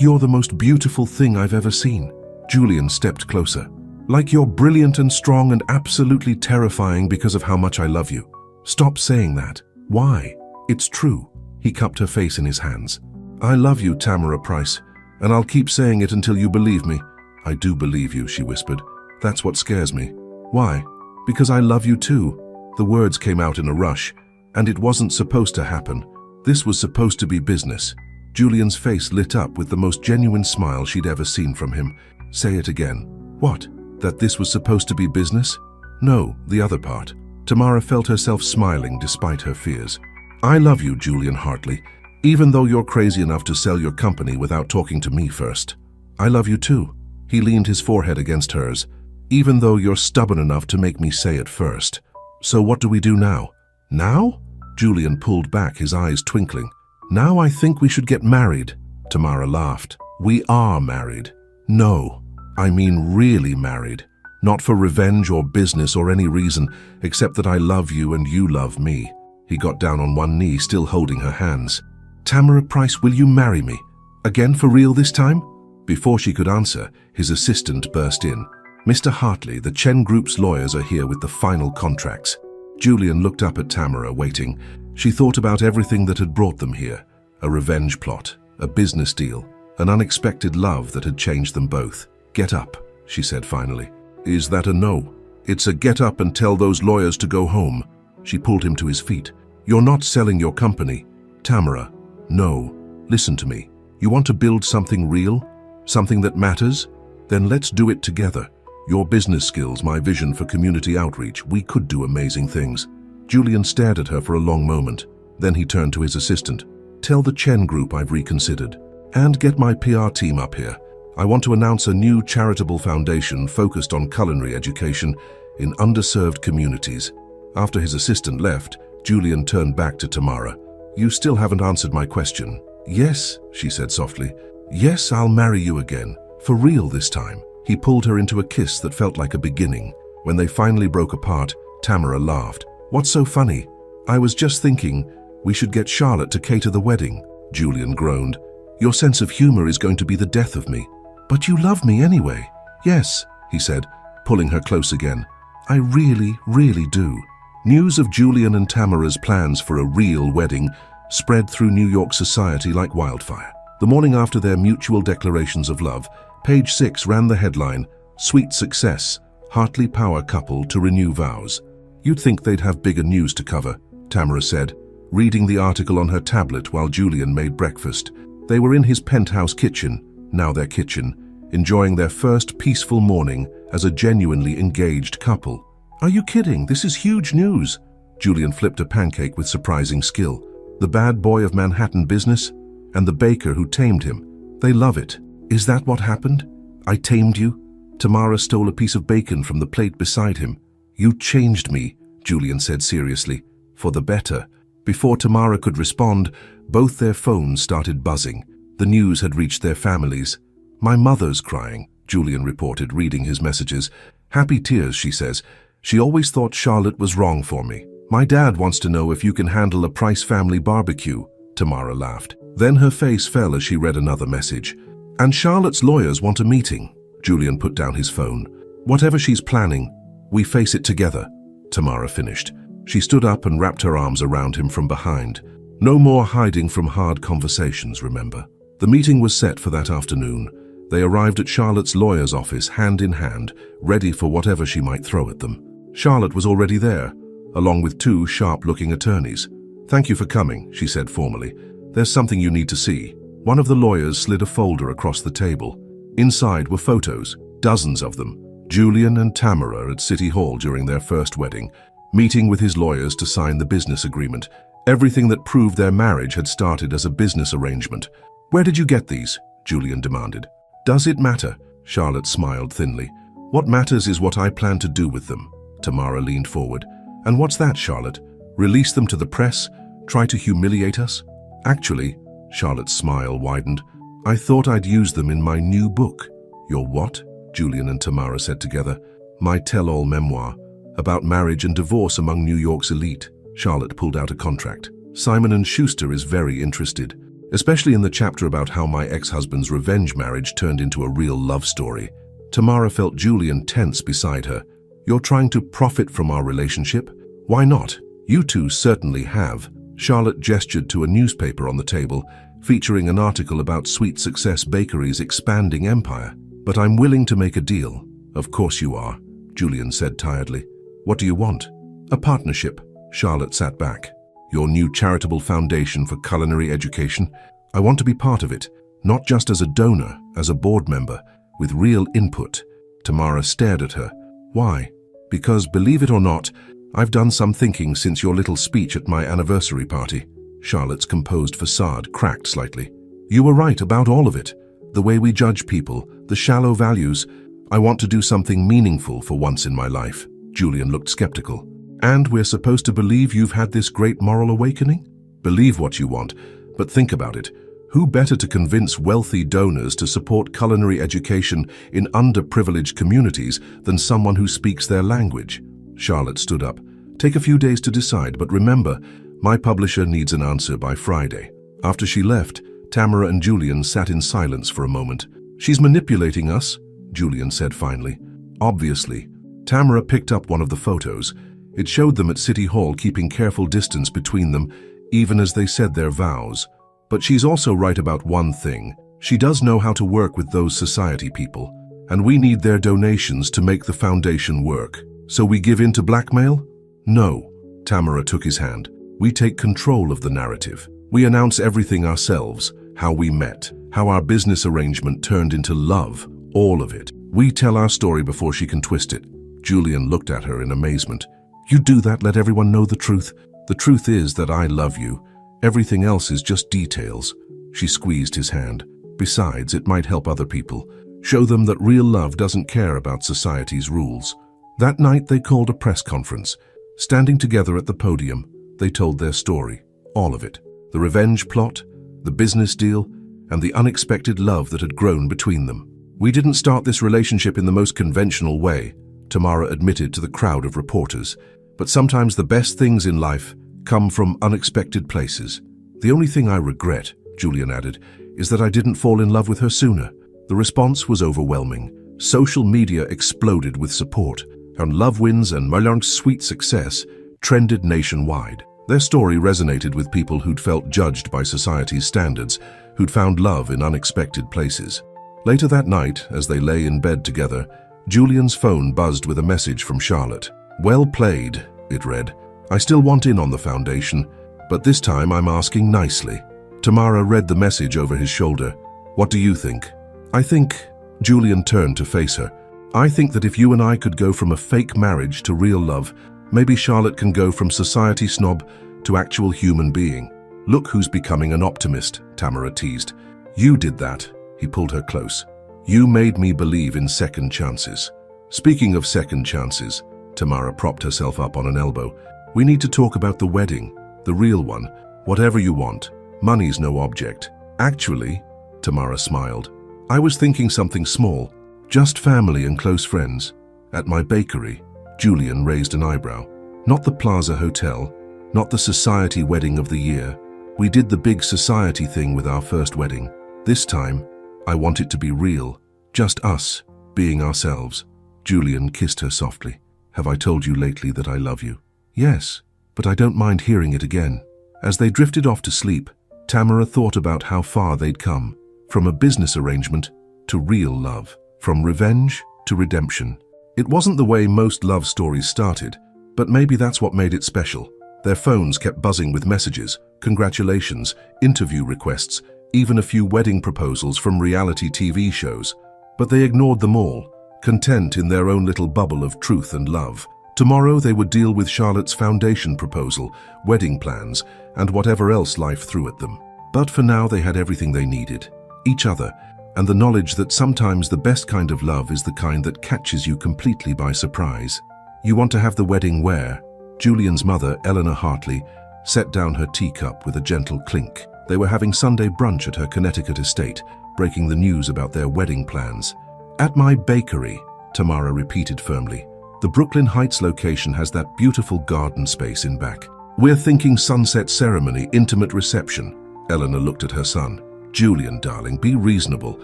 you're the most beautiful thing I've ever seen. Julian stepped closer. Like you're brilliant and strong and absolutely terrifying because of how much I love you. Stop saying that. Why? It's true. He cupped her face in his hands. I love you, Tamara Price, and I'll keep saying it until you believe me. I do believe you, she whispered. That's what scares me. Why? Because I love you too. The words came out in a rush, and it wasn't supposed to happen. This was supposed to be business. Julian's face lit up with the most genuine smile she'd ever seen from him. Say it again. What? That this was supposed to be business? No, the other part. Tamara felt herself smiling despite her fears. I love you, Julian Hartley, even though you're crazy enough to sell your company without talking to me first. I love you too. He leaned his forehead against hers. Even though you're stubborn enough to make me say it first. So what do we do now? Now? Julian pulled back, his eyes twinkling. Now I think we should get married. Tamara laughed. We are married. No, I mean really married. Not for revenge or business or any reason, except that I love you and you love me. He got down on one knee, still holding her hands. Tamara Price, will you marry me? Again for real this time? Before she could answer, his assistant burst in. Mr. Hartley, the Chen Group's lawyers are here with the final contracts. Julian looked up at Tamara, waiting. She thought about everything that had brought them here. A revenge plot, a business deal, an unexpected love that had changed them both. Get up, she said finally. Is that a no? It's a get up and tell those lawyers to go home. She pulled him to his feet. You're not selling your company. Tamara, no. Listen to me. You want to build something real? Something that matters? Then let's do it together. Your business skills, my vision for community outreach, we could do amazing things. Julian stared at her for a long moment. Then he turned to his assistant. Tell the Chen Group I've reconsidered. And get my PR team up here. I want to announce a new charitable foundation focused on culinary education in underserved communities. After his assistant left, Julian turned back to Tamara. You still haven't answered my question. Yes, she said softly. Yes, I'll marry you again. For real this time. He pulled her into a kiss that felt like a beginning. When they finally broke apart, Tamara laughed. What's so funny? I was just thinking, we should get Charlotte to cater the wedding. Julian groaned. Your sense of humor is going to be the death of me. But you love me anyway. Yes, he said, pulling her close again. I really, really do. News of Julian and Tamara's plans for a real wedding spread through New York society like wildfire. The morning after their mutual declarations of love, Page 6 ran the headline, Sweet Success, Hartley Power Couple to Renew Vows. You'd think they'd have bigger news to cover, Tamara said, reading the article on her tablet while Julian made breakfast. They were in his penthouse kitchen, now their kitchen, enjoying their first peaceful morning as a genuinely engaged couple. Are you kidding? This is huge news. Julian flipped a pancake with surprising skill. The bad boy of Manhattan business and the baker who tamed him. They love it. Is that what happened? I tamed you? Tamara stole a piece of bacon from the plate beside him. You changed me, Julian said seriously, for the better. Before Tamara could respond, both their phones started buzzing. The news had reached their families. My mother's crying, Julian reported, reading his messages. Happy tears, she says. She always thought Charlotte was wrong for me. My dad wants to know if you can handle a Price family barbecue, Tamara laughed. Then her face fell as she read another message. And Charlotte's lawyers want a meeting. Julian put down his phone. Whatever she's planning, we face it together, Tamara finished. She stood up and wrapped her arms around him from behind. No more hiding from hard conversations, remember. The meeting was set for that afternoon. They arrived at Charlotte's lawyer's office, hand in hand, ready for whatever she might throw at them. Charlotte was already there, along with two sharp-looking attorneys. "Thank you for coming," she said formally. "There's something you need to see." One of the lawyers slid a folder across the table. Inside were photos, dozens of them. Julian and Tamara at City Hall during their first wedding, meeting with his lawyers to sign the business agreement. Everything that proved their marriage had started as a business arrangement. "Where did you get these?" Julian demanded. "Does it matter?" Charlotte smiled thinly. "What matters is what I plan to do with them." Tamara leaned forward. "And what's that, Charlotte? Release them to the press? Try to humiliate us?" "Actually," Charlotte's smile widened, "I thought I'd use them in my new book." "Your what?" Julian and Tamara said together. "My tell-all memoir, about marriage and divorce among New York's elite." Charlotte pulled out a contract. "Simon & Schuster is very interested, especially in the chapter about how my ex-husband's revenge marriage turned into a real love story." Tamara felt Julian tense beside her. "You're trying to profit from our relationship? Why not? You two certainly have." Charlotte gestured to a newspaper on the table, featuring an article about Sweet Success Bakery's expanding empire. "But I'm willing to make a deal." "Of course you are," Julian said tiredly. "What do you want?" "A partnership." Charlotte sat back. "Your new charitable foundation for culinary education? I want to be part of it, not just as a donor, as a board member, with real input." Tamara stared at her. "Why?" "Because, believe it or not, I've done some thinking since your little speech at my anniversary party." Charlotte's composed facade cracked slightly. "You were right about all of it. The way we judge people, the shallow values. I want to do something meaningful for once in my life." Julian looked skeptical. "And we're supposed to believe you've had this great moral awakening?" "Believe what you want, but think about it. Who better to convince wealthy donors to support culinary education in underprivileged communities than someone who speaks their language?" Charlotte stood up. "Take a few days to decide, but remember, my publisher needs an answer by Friday." After she left, Tamara and Julian sat in silence for a moment. "She's manipulating us," Julian said finally. "Obviously." Tamara picked up one of the photos. It showed them at City Hall keeping careful distance between them, even as they said their vows. "But she's also right about one thing. She does know how to work with those society people, and we need their donations to make the foundation work. So we give in to blackmail?" "No." Tamara took his hand. "We take control of the narrative. We announce everything ourselves, how we met, how our business arrangement turned into love, all of it. We tell our story before she can twist it." Julian looked at her in amazement. "You do that, let everyone know the truth? The truth is that I love you. Everything else is just details." She squeezed his hand. "Besides, it might help other people. Show them that real love doesn't care about society's rules." That night they called a press conference. Standing together at the podium, they told their story, all of it. The revenge plot, the business deal, and the unexpected love that had grown between them. "We didn't start this relationship in the most conventional way," Tamara admitted to the crowd of reporters. "But sometimes the best things in life come from unexpected places. The only thing I regret," Julian added, "is that I didn't fall in love with her sooner." The response was overwhelming. Social media exploded with support, and Love Wins and Millionaire's Sweet Success trended nationwide. Their story resonated with people who'd felt judged by society's standards, who'd found love in unexpected places. Later that night, as they lay in bed together, Julian's phone buzzed with a message from Charlotte. "Well played," it read. "I still want in on the foundation, but this time I'm asking nicely." Tamara read the message over his shoulder. "What do you think?" "I think," Julian turned to face her, "I think that if you and I could go from a fake marriage to real love, maybe Charlotte can go from society snob to actual human being." "Look who's becoming an optimist," Tamara teased. "You did that." He pulled her close. "You made me believe in second chances." "Speaking of second chances," Tamara propped herself up on an elbow, "we need to talk about the wedding, the real one. Whatever you want. Money's no object." "Actually," Tamara smiled, "I was thinking something small. Just family and close friends. At my bakery." Julian raised an eyebrow. "Not the Plaza Hotel, not the society wedding of the year. We did the big society thing with our first wedding. This time, I want it to be real. Just us, being ourselves. Julian kissed her softly. Have I told you lately that I love you? Yes, but I don't mind hearing it again. As they drifted off to sleep, Tamara thought about how far they'd come, from a business arrangement to real love, from revenge to redemption. It wasn't the way most love stories started, but maybe that's what made it special. Their phones kept buzzing with messages, congratulations, interview requests, even a few wedding proposals from reality TV shows. But they ignored them all, content in their own little bubble of truth and love. Tomorrow they would deal with Charlotte's foundation proposal, wedding plans, and whatever else life threw at them. But for now they had everything they needed, each other, and the knowledge that sometimes the best kind of love is the kind that catches you completely by surprise. You want to have the wedding where? Julian's mother, Eleanor Hartley, set down her teacup with a gentle clink. They were having Sunday brunch at her Connecticut estate, breaking the news about their wedding plans. At my bakery, Tamara repeated firmly. The Brooklyn Heights location has that beautiful garden space in back. We're thinking sunset ceremony, intimate reception. Eleanor looked at her son. Julian, darling, be reasonable.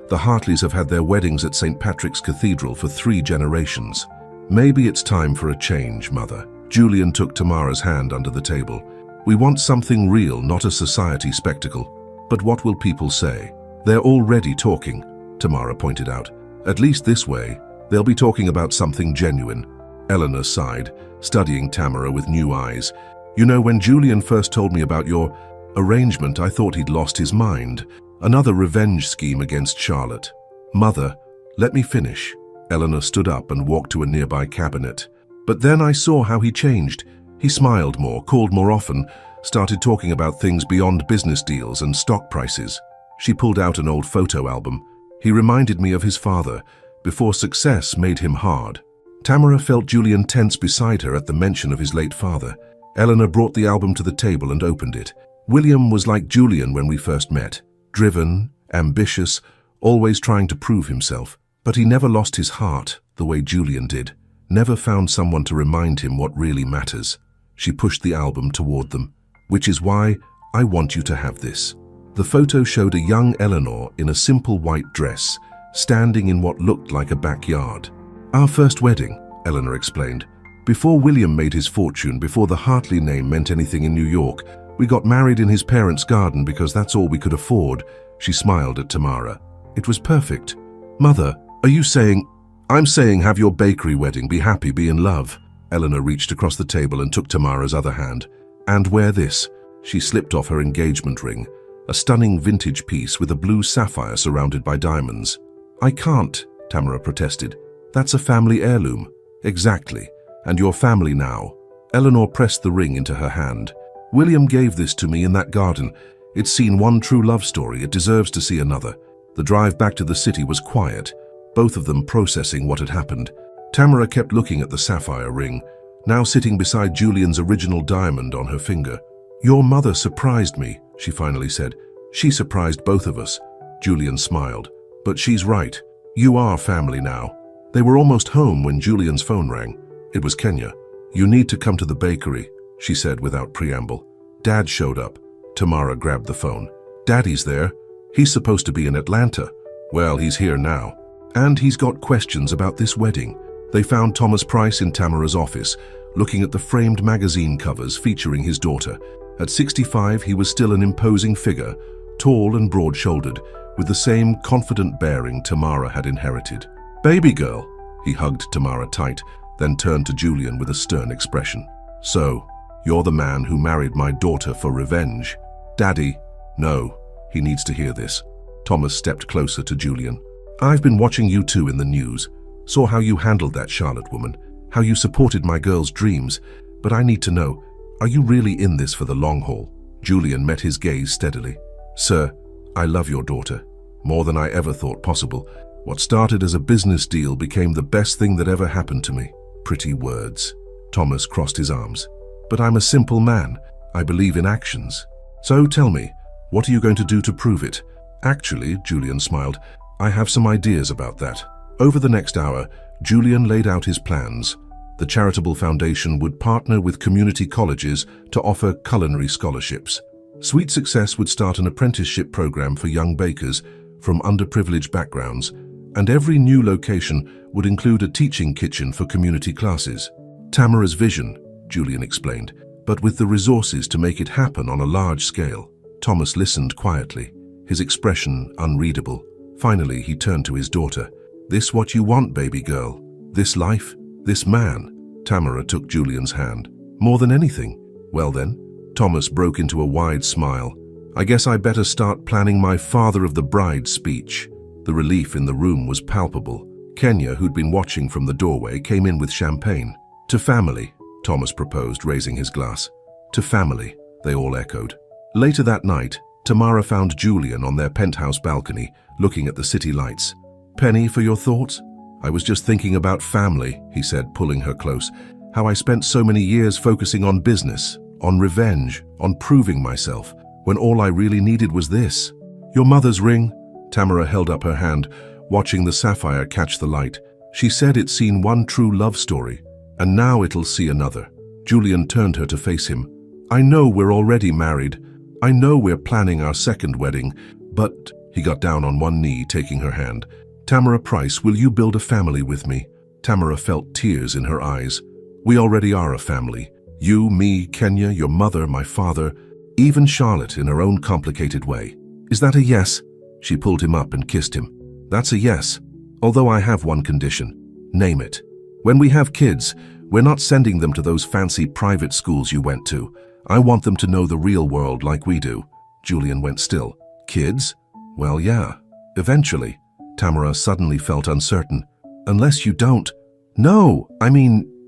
The Hartleys have had their weddings at St. Patrick's Cathedral for 3 generations. Maybe it's time for a change, Mother. Julian took Tamara's hand under the table. We want something real, not a society spectacle. But what will people say? They're already talking, Tamara pointed out. At least this way, they'll be talking about something genuine. Eleanor sighed, studying Tamara with new eyes. You know, when Julian first told me about your arrangement, I thought he'd lost his mind. Another revenge scheme against Charlotte. Mother, let me finish. Eleanor stood up and walked to a nearby cabinet. But then I saw how he changed. He smiled more, called more often, started talking about things beyond business deals and stock prices. She pulled out an old photo album. He reminded me of his father, before success made him hard. Tamara felt Julian tense beside her at the mention of his late father. Eleanor brought the album to the table and opened it. William was like Julian when we first met. Driven, ambitious, always trying to prove himself. But he never lost his heart the way Julian did. Never found someone to remind him what really matters. She pushed the album toward them. Which is why I want you to have this. The photo showed a young Eleanor in a simple white dress, standing in what looked like a backyard. Our first wedding, Eleanor explained. Before William made his fortune, before the Hartley name meant anything in New York, we got married in his parents' garden because that's all we could afford. She smiled at Tamara. It was perfect. Mother, are you saying? I'm saying have your bakery wedding, be happy, be in love. Eleanor reached across the table and took Tamara's other hand. And wear this. She slipped off her engagement ring, a stunning vintage piece with a blue sapphire surrounded by diamonds. I can't, Tamara protested. That's a family heirloom. Exactly. And your family now. Eleanor pressed the ring into her hand. William gave this to me in that garden. It's seen one true love story. It deserves to see another. The drive back to the city was quiet, both of them processing what had happened. Tamara kept looking at the sapphire ring, now sitting beside Julian's original diamond on her finger. Your mother surprised me, she finally said. She surprised both of us. Julian smiled. But she's right. You are family now. They were almost home when Julian's phone rang. It was Kenya. You need to come to the bakery, she said without preamble. Dad showed up. Tamara grabbed the phone. Daddy's there. He's supposed to be in Atlanta. Well, he's here now. And he's got questions about this wedding. They found Thomas Price in Tamara's office, looking at the framed magazine covers featuring his daughter. At 65, he was still an imposing figure, tall and broad-shouldered, with the same confident bearing Tamara had inherited. Baby girl, he hugged Tamara tight, then turned to Julian with a stern expression. So, you're the man who married my daughter for revenge. Daddy, no, he needs to hear this. Thomas stepped closer to Julian. I've been watching you two in the news, saw how you handled that Charlotte woman, how you supported my girl's dreams, but I need to know, are you really in this for the long haul? Julian met his gaze steadily. Sir, I love your daughter, more than I ever thought possible. What started as a business deal became the best thing that ever happened to me. Pretty words. Thomas crossed his arms. But I'm a simple man. I believe in actions. So tell me, what are you going to do to prove it? Actually, Julian smiled, I have some ideas about that. Over the next hour, Julian laid out his plans. The charitable foundation would partner with community colleges to offer culinary scholarships. Sweet Success would start an apprenticeship program for young bakers, from underprivileged backgrounds, and every new location would include a teaching kitchen for community classes. Tamara's vision, Julian explained, but with the resources to make it happen on a large scale. Thomas listened quietly, his expression unreadable. Finally, he turned to his daughter. "This what you want, baby girl? This life? This man?" Tamara took Julian's hand. "More than anything." "Well then," Thomas broke into a wide smile, "I guess I better start planning my father of the bride speech." The relief in the room was palpable. Kenya, who'd been watching from the doorway, came in with champagne. "To family," Thomas proposed, raising his glass. "To family," they all echoed. Later that night, Tamara found Julian on their penthouse balcony, looking at the city lights. "Penny, for your thoughts?" "I was just thinking about family," he said, pulling her close. "How I spent so many years focusing on business, on revenge, on proving myself, when all I really needed was this." "Your mother's ring?" Tamara held up her hand, watching the sapphire catch the light. "She said it's seen one true love story, and now it'll see another." Julian turned her to face him. "I know we're already married. I know we're planning our second wedding, but—" He got down on one knee, taking her hand. "Tamara Price, will you build a family with me?" Tamara felt tears in her eyes. "We already are a family. You, me, Kenya, your mother, my father, even Charlotte in her own complicated way. Is that a yes?" She pulled him up and kissed him. "That's a yes. Although I have one condition." "Name it." "When we have kids, we're not sending them to those fancy private schools you went to. I want them to know the real world like we do." Julian went still. "Kids?" "Well, yeah. Eventually." Tamara suddenly felt uncertain. "Unless you don't—" "No,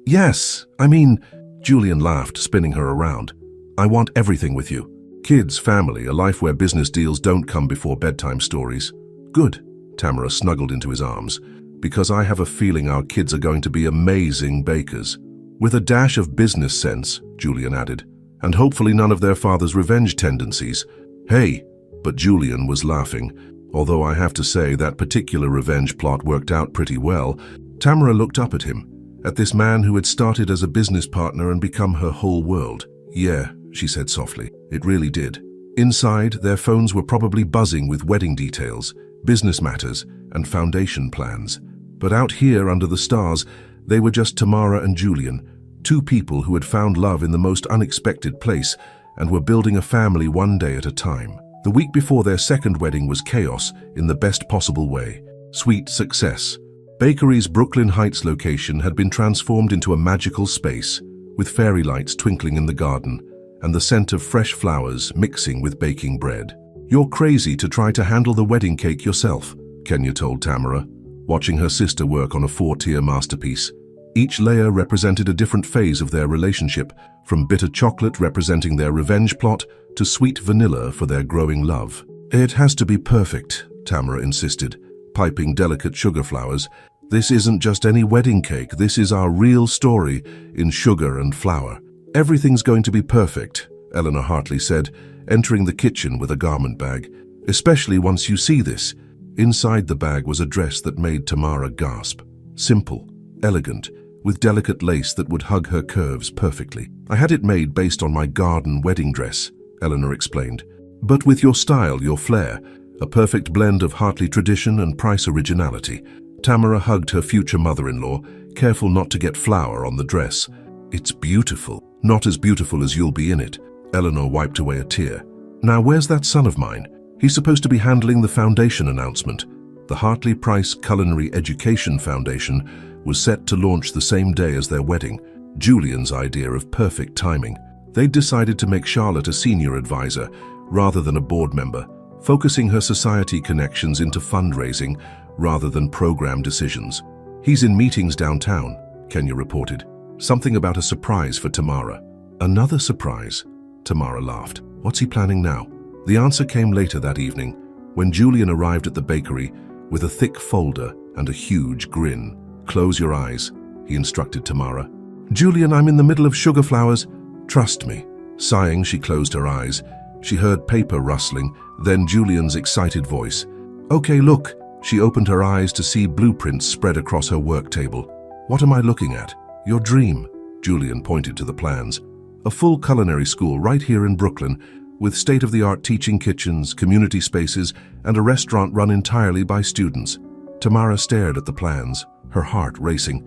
yes. Julian laughed, spinning her around. "I want everything with you. Kids, family, a life where business deals don't come before bedtime stories." "Good." Tamara snuggled into his arms. "Because I have a feeling our kids are going to be amazing bakers. With a dash of business sense," Julian added. "And hopefully none of their father's revenge tendencies." "Hey!" But Julian was laughing. Although I have to say that particular revenge plot worked out pretty well. Tamara looked up at him, at this man who had started as a business partner and become her whole world. "Yeah," she said softly, "it really did." Inside, their phones were probably buzzing with wedding details, business matters, and foundation plans. But out here under the stars, they were just Tamara and Julian, two people who had found love in the most unexpected place and were building a family one day at a time. The week before their second wedding was chaos in the best possible way. Sweet success. Bakery's Brooklyn Heights location had been transformed into a magical space, with fairy lights twinkling in the garden and the scent of fresh flowers mixing with baking bread. "You're crazy to try to handle the wedding cake yourself," Kenya told Tamara, watching her sister work on a 4-tier masterpiece. Each layer represented a different phase of their relationship, from bitter chocolate representing their revenge plot to sweet vanilla for their growing love. "It has to be perfect," Tamara insisted, piping delicate sugar flowers. "This isn't just any wedding cake, this is our real story in sugar and flour." "Everything's going to be perfect," Eleanor Hartley said, entering the kitchen with a garment bag. "Especially once you see this." Inside the bag was a dress that made Tamara gasp. Simple, elegant, with delicate lace that would hug her curves perfectly. "I had it made based on my garden wedding dress," Eleanor explained. "But with your style, your flair, a perfect blend of Hartley tradition and Price originality." Tamara hugged her future mother-in-law, careful not to get flour on the dress. "It's beautiful. Not as beautiful as you'll be in it." Eleanor wiped away a tear. "Now where's that son of mine? He's supposed to be handling the foundation announcement." The Hartley Price Culinary Education Foundation was set to launch the same day as their wedding, Julian's idea of perfect timing. They'd decided to make Charlotte a senior advisor rather than a board member, focusing her society connections into fundraising rather than program decisions. "He's in meetings downtown," Kenya reported. "Something about a surprise for Tamara." "Another surprise?" Tamara laughed. "What's he planning now?" The answer came later that evening, when Julian arrived at the bakery with a thick folder and a huge grin. "Close your eyes," he instructed Tamara. "Julian, I'm in the middle of sugar flowers. Trust me." Sighing, she closed her eyes. She heard paper rustling, then Julian's excited voice. "Okay, look." She opened her eyes to see blueprints spread across her work table. "What am I looking at?" "Your dream." Julian pointed to the plans. "A full culinary school right here in Brooklyn, with state-of-the-art teaching kitchens, community spaces, and a restaurant run entirely by students. Tamara stared at the plans, her heart racing.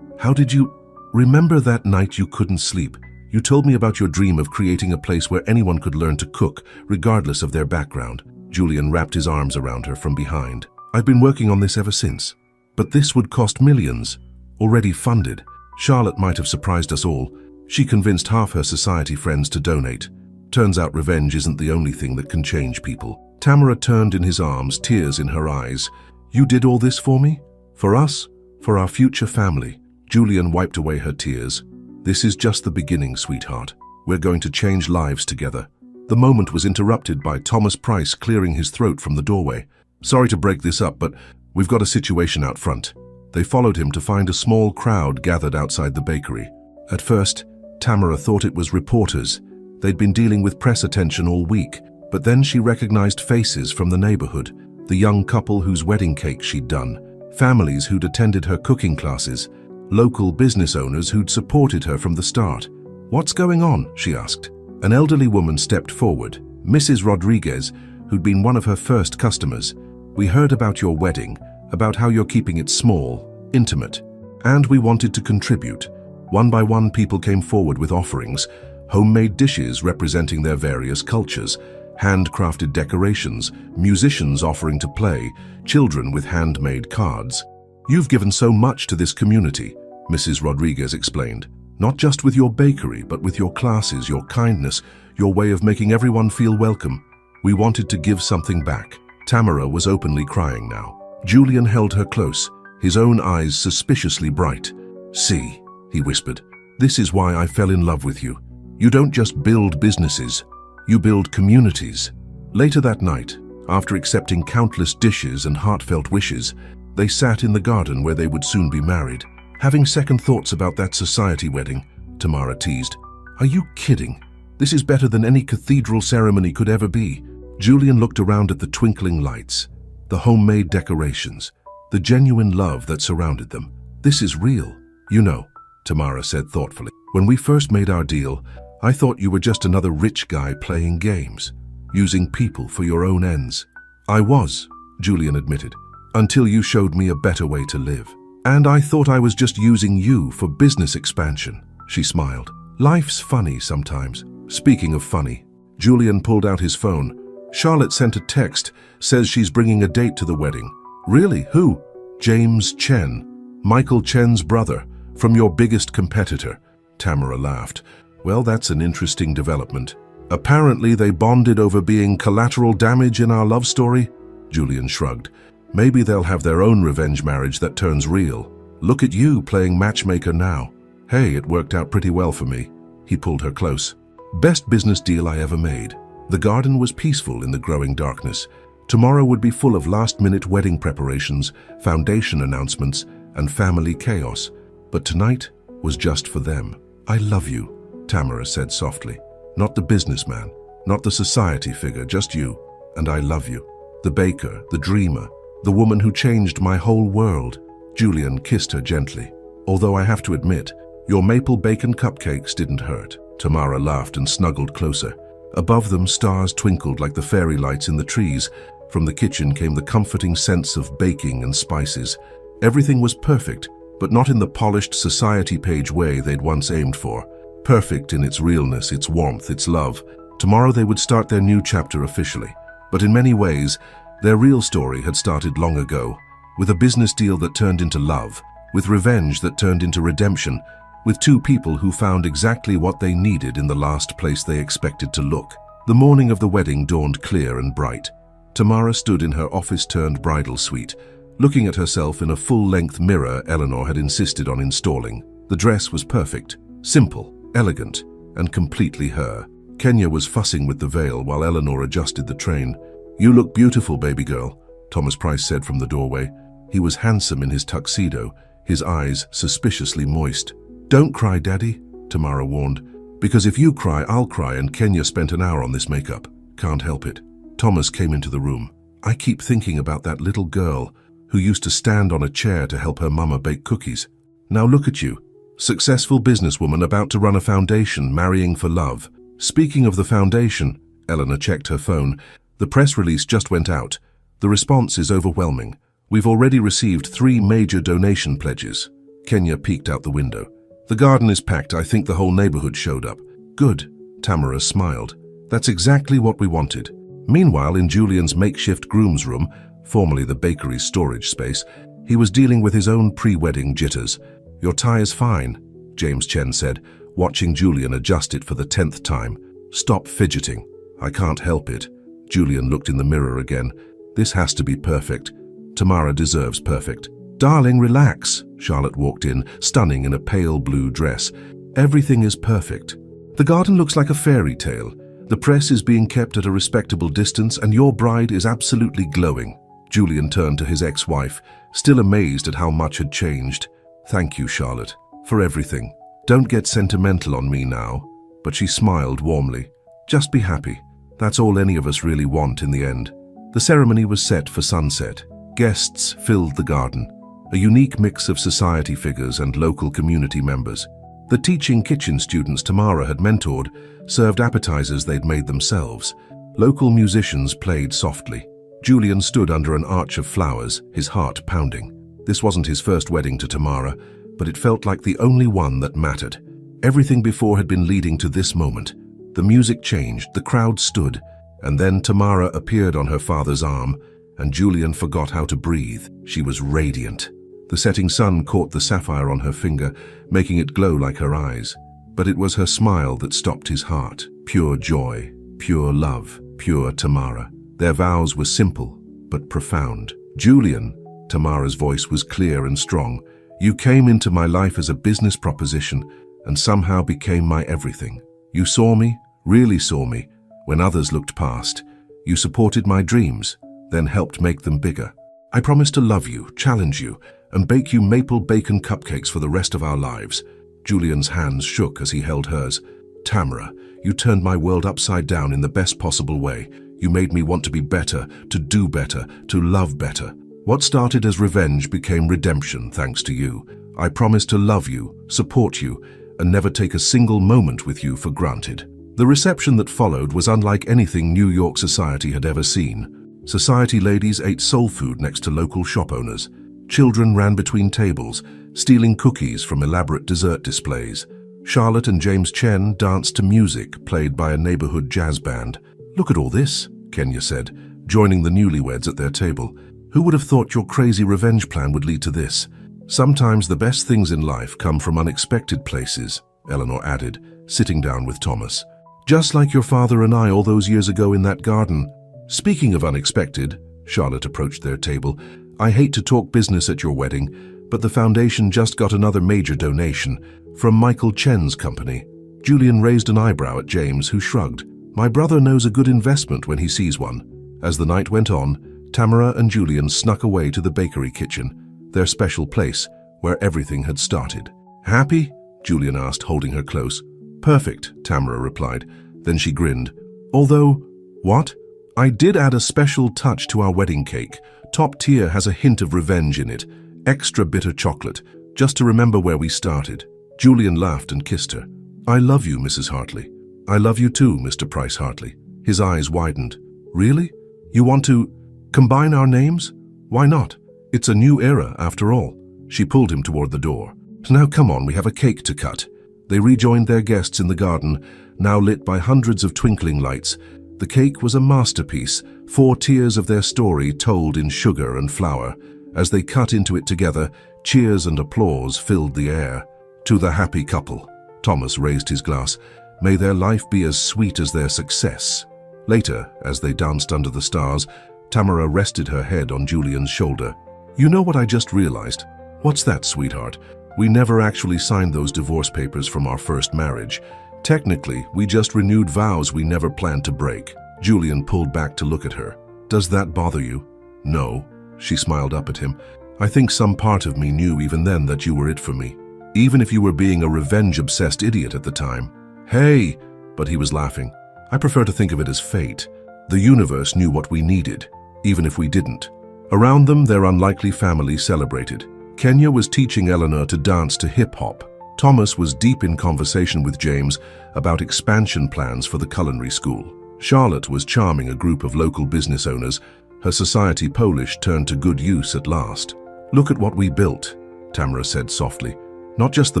How did you... Remember that night you couldn't sleep? You told me about your dream of creating a place where anyone could learn to cook, regardless of their background. Julian wrapped his arms around her from behind. I've been working on this ever since. But this would cost millions. Already funded. Charlotte might have surprised us all. She convinced half her society friends to donate. Turns out revenge isn't the only thing that can change people. Tamara turned in his arms, tears in her eyes. You did all this for me? For us? For our future family? Julian wiped away her tears. This is just the beginning, sweetheart. We're going to change lives together. The moment was interrupted by Thomas Price clearing his throat from the doorway. Sorry to break this up, but we've got a situation out front. They followed him to find a small crowd gathered outside the bakery. At first, Tamara thought it was reporters. They'd been dealing with press attention all week, but then she recognized faces from the neighborhood, the young couple whose wedding cake she'd done, families who'd attended her cooking classes, local business owners who'd supported her from the start. What's going on? She asked. An elderly woman stepped forward, Mrs. Rodriguez, who'd been one of her first customers. We heard about your wedding, about how you're keeping it small, intimate, and we wanted to contribute. One by one, people came forward with offerings, homemade dishes representing their various cultures, handcrafted decorations, musicians offering to play, children with handmade cards. You've given so much to this community, Mrs. Rodriguez explained. Not just with your bakery, but with your classes, your kindness, your way of making everyone feel welcome. We wanted to give something back. Tamara was openly crying now. Julian held her close, his own eyes suspiciously bright. See, he whispered, this is why I fell in love with you. You don't just build businesses, you build communities. Later that night, after accepting countless dishes and heartfelt wishes, they sat in the garden where they would soon be married. Having second thoughts about that society wedding, Tamara teased. Are you kidding? This is better than any cathedral ceremony could ever be. Julian looked around at the twinkling lights, the homemade decorations, the genuine love that surrounded them. This is real. You know, Tamara said thoughtfully, when we first made our deal, I thought you were just another rich guy playing games, using people for your own ends. I was, Julian admitted, until you showed me a better way to live. And I thought I was just using you for business expansion, she smiled. Life's funny sometimes. Speaking of funny, Julian pulled out his phone. Charlotte sent a text, says she's bringing a date to the wedding. Really? Who? James Chen, Michael Chen's brother, from your biggest competitor. Tamara laughed. Well, that's an interesting development. Apparently they bonded over being collateral damage in our love story. Julian shrugged. Maybe they'll have their own revenge marriage that turns real. Look at you playing matchmaker now. Hey, it worked out pretty well for me. He pulled her close. Best business deal I ever made. The garden was peaceful in the growing darkness. Tomorrow would be full of last-minute wedding preparations, foundation announcements, and family chaos. But tonight was just for them. I love you, Tamara said softly. Not the businessman, not the society figure, just you. And I love you. The baker, the dreamer, the woman who changed my whole world. Julian kissed her gently. Although I have to admit, your maple bacon cupcakes didn't hurt. Tamara laughed and snuggled closer. Above them, stars twinkled like the fairy lights in the trees. From the kitchen came the comforting sense of baking and spices. Everything was perfect, but not in the polished society page way they'd once aimed for. Perfect in its realness, its warmth, its love. Tomorrow they would start their new chapter officially. But in many ways, their real story had started long ago, with a business deal that turned into love, with revenge that turned into redemption, with two people who found exactly what they needed in the last place they expected to look. The morning of the wedding dawned clear and bright. Tamara stood in her office-turned-bridal suite, looking at herself in a full-length mirror Eleanor had insisted on installing. The dress was perfect, simple, elegant, and completely her. Kenya was fussing with the veil while Eleanor adjusted the train. You look beautiful, baby girl, Thomas Price said from the doorway. He was handsome in his tuxedo, his eyes suspiciously moist. Don't cry, Daddy, Tamara warned, because if you cry, I'll cry, and Kenya spent an hour on this makeup. Can't help it. Thomas came into the room. I keep thinking about that little girl who used to stand on a chair to help her mama bake cookies. Now look at you, successful businesswoman about to run a foundation, marrying for love. Speaking of the foundation, Eleanor checked her phone. The press release just went out. The response is overwhelming. We've already received 3 major donation pledges. Kenya peeked out the window. The garden is packed. I think the whole neighborhood showed up. Good, Tamara smiled. That's exactly what we wanted. Meanwhile, in Julian's makeshift groom's room, formerly the bakery's storage space, he was dealing with his own pre-wedding jitters. Your tie is fine, James Chen said, watching Julian adjust it for the 10th time. Stop fidgeting. I can't help it. Julian looked in the mirror again. This has to be perfect. Tamara deserves perfect. Darling, relax. Charlotte walked in, stunning in a pale blue dress. Everything is perfect. The garden looks like a fairy tale. The press is being kept at a respectable distance, and your bride is absolutely glowing. Julian turned to his ex-wife, still amazed at how much had changed. Thank you, Charlotte, for everything. Don't get sentimental on me now. But she smiled warmly. Just be happy. That's all any of us really want in the end. The ceremony was set for sunset. Guests filled the garden, a unique mix of society figures and local community members. The teaching kitchen students Tamara had mentored served appetizers they'd made themselves. Local musicians played softly. Julian stood under an arch of flowers, his heart pounding. This wasn't his first wedding to Tamara, but it felt like the only one that mattered. Everything before had been leading to this moment. The music changed, the crowd stood, and then Tamara appeared on her father's arm, and Julian forgot how to breathe. She was radiant. The setting sun caught the sapphire on her finger, making it glow like her eyes. But it was her smile that stopped his heart. Pure joy, pure love, pure Tamara. Their vows were simple, but profound. Julian, Tamara's voice was clear and strong. You came into my life as a business proposition and somehow became my everything. You saw me, really saw me, when others looked past. You supported my dreams, then helped make them bigger. I promise to love you, challenge you, and bake you maple bacon cupcakes for the rest of our lives. Julian's hands shook as he held hers. Tamara, you turned my world upside down in the best possible way. You made me want to be better, to do better, to love better. What started as revenge became redemption thanks to you. I promise to love you, support you, and never take a single moment with you for granted. The reception that followed was unlike anything New York society had ever seen. Society ladies ate soul food next to local shop owners. Children ran between tables, stealing cookies from elaborate dessert displays. Charlotte and James Chen danced to music played by a neighborhood jazz band. Look at all this, Kenya said, joining the newlyweds at their table. Who would have thought your crazy revenge plan would lead to this? Sometimes the best things in life come from unexpected places, Eleanor added, sitting down with Thomas. Just like your father and I all those years ago in that garden. Speaking of unexpected, Charlotte approached their table. I hate to talk business at your wedding, but the foundation just got another major donation from Michael Chen's company. Julian raised an eyebrow at James, who shrugged. My brother knows a good investment when he sees one. As the night went on, Tamara and Julian snuck away to the bakery kitchen, their special place where everything had started. Happy? Julian asked, holding her close. Perfect, Tamara replied. Then she grinned. Although, what? I did add a special touch to our wedding cake. Top tier has a hint of revenge in it. Extra bitter chocolate, just to remember where we started. Julian laughed and kissed her. I love you, Mrs. Hartley. I love you too, Mr. Price Hartley. His eyes widened. Really? You want to combine our names? Why not? It's a new era, after all. She pulled him toward the door. Now come on, we have a cake to cut. They rejoined their guests in the garden, now lit by hundreds of twinkling lights. The cake was a masterpiece, 4 tiers of their story told in sugar and flour. As they cut into it together, cheers and applause filled the air. To the happy couple, Thomas raised his glass. May their life be as sweet as their success. Later, as they danced under the stars, Tamara rested her head on Julian's shoulder. You know what I just realized? What's that, sweetheart? We never actually signed those divorce papers from our first marriage. Technically, we just renewed vows we never planned to break. Julian pulled back to look at her. Does that bother you? No. She smiled up at him. I think some part of me knew even then that you were it for me. Even if you were being a revenge-obsessed idiot at the time. Hey! But he was laughing. I prefer to think of it as fate. The universe knew what we needed, even if we didn't. Around them, their unlikely family celebrated. Kenya was teaching Eleanor to dance to hip-hop. Thomas was deep in conversation with James about expansion plans for the culinary school. Charlotte was charming a group of local business owners. Her society Polish turned to good use at last. "Look at what we built," Tamara said softly. "Not just the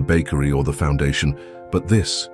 bakery or the foundation, but this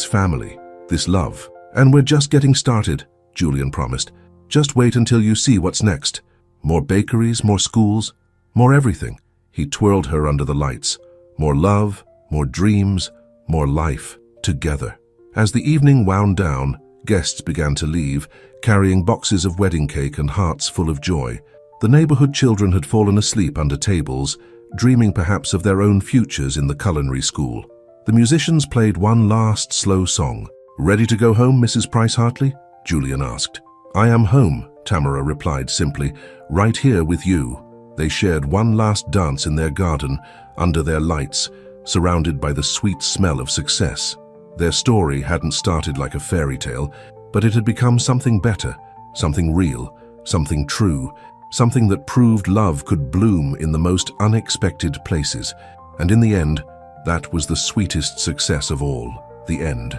family, this love. And we're just getting started," Julian promised. "Just wait until you see what's next. More bakeries, more schools, more everything." He twirled her under the lights. More love, more dreams, more life, together. As the evening wound down, guests began to leave, carrying boxes of wedding cake and hearts full of joy. The neighborhood children had fallen asleep under tables, dreaming perhaps of their own futures in the culinary school. The musicians played one last slow song. "Ready to go home, Mrs. Price Hartley?" Julian asked. "I am home," Tamara replied simply, "right here with you." They shared one last dance in their garden, under their lights, surrounded by the sweet smell of success. Their story hadn't started like a fairy tale, but it had become something better, something real, something true, something that proved love could bloom in the most unexpected places. And in the end, that was the sweetest success of all, the end.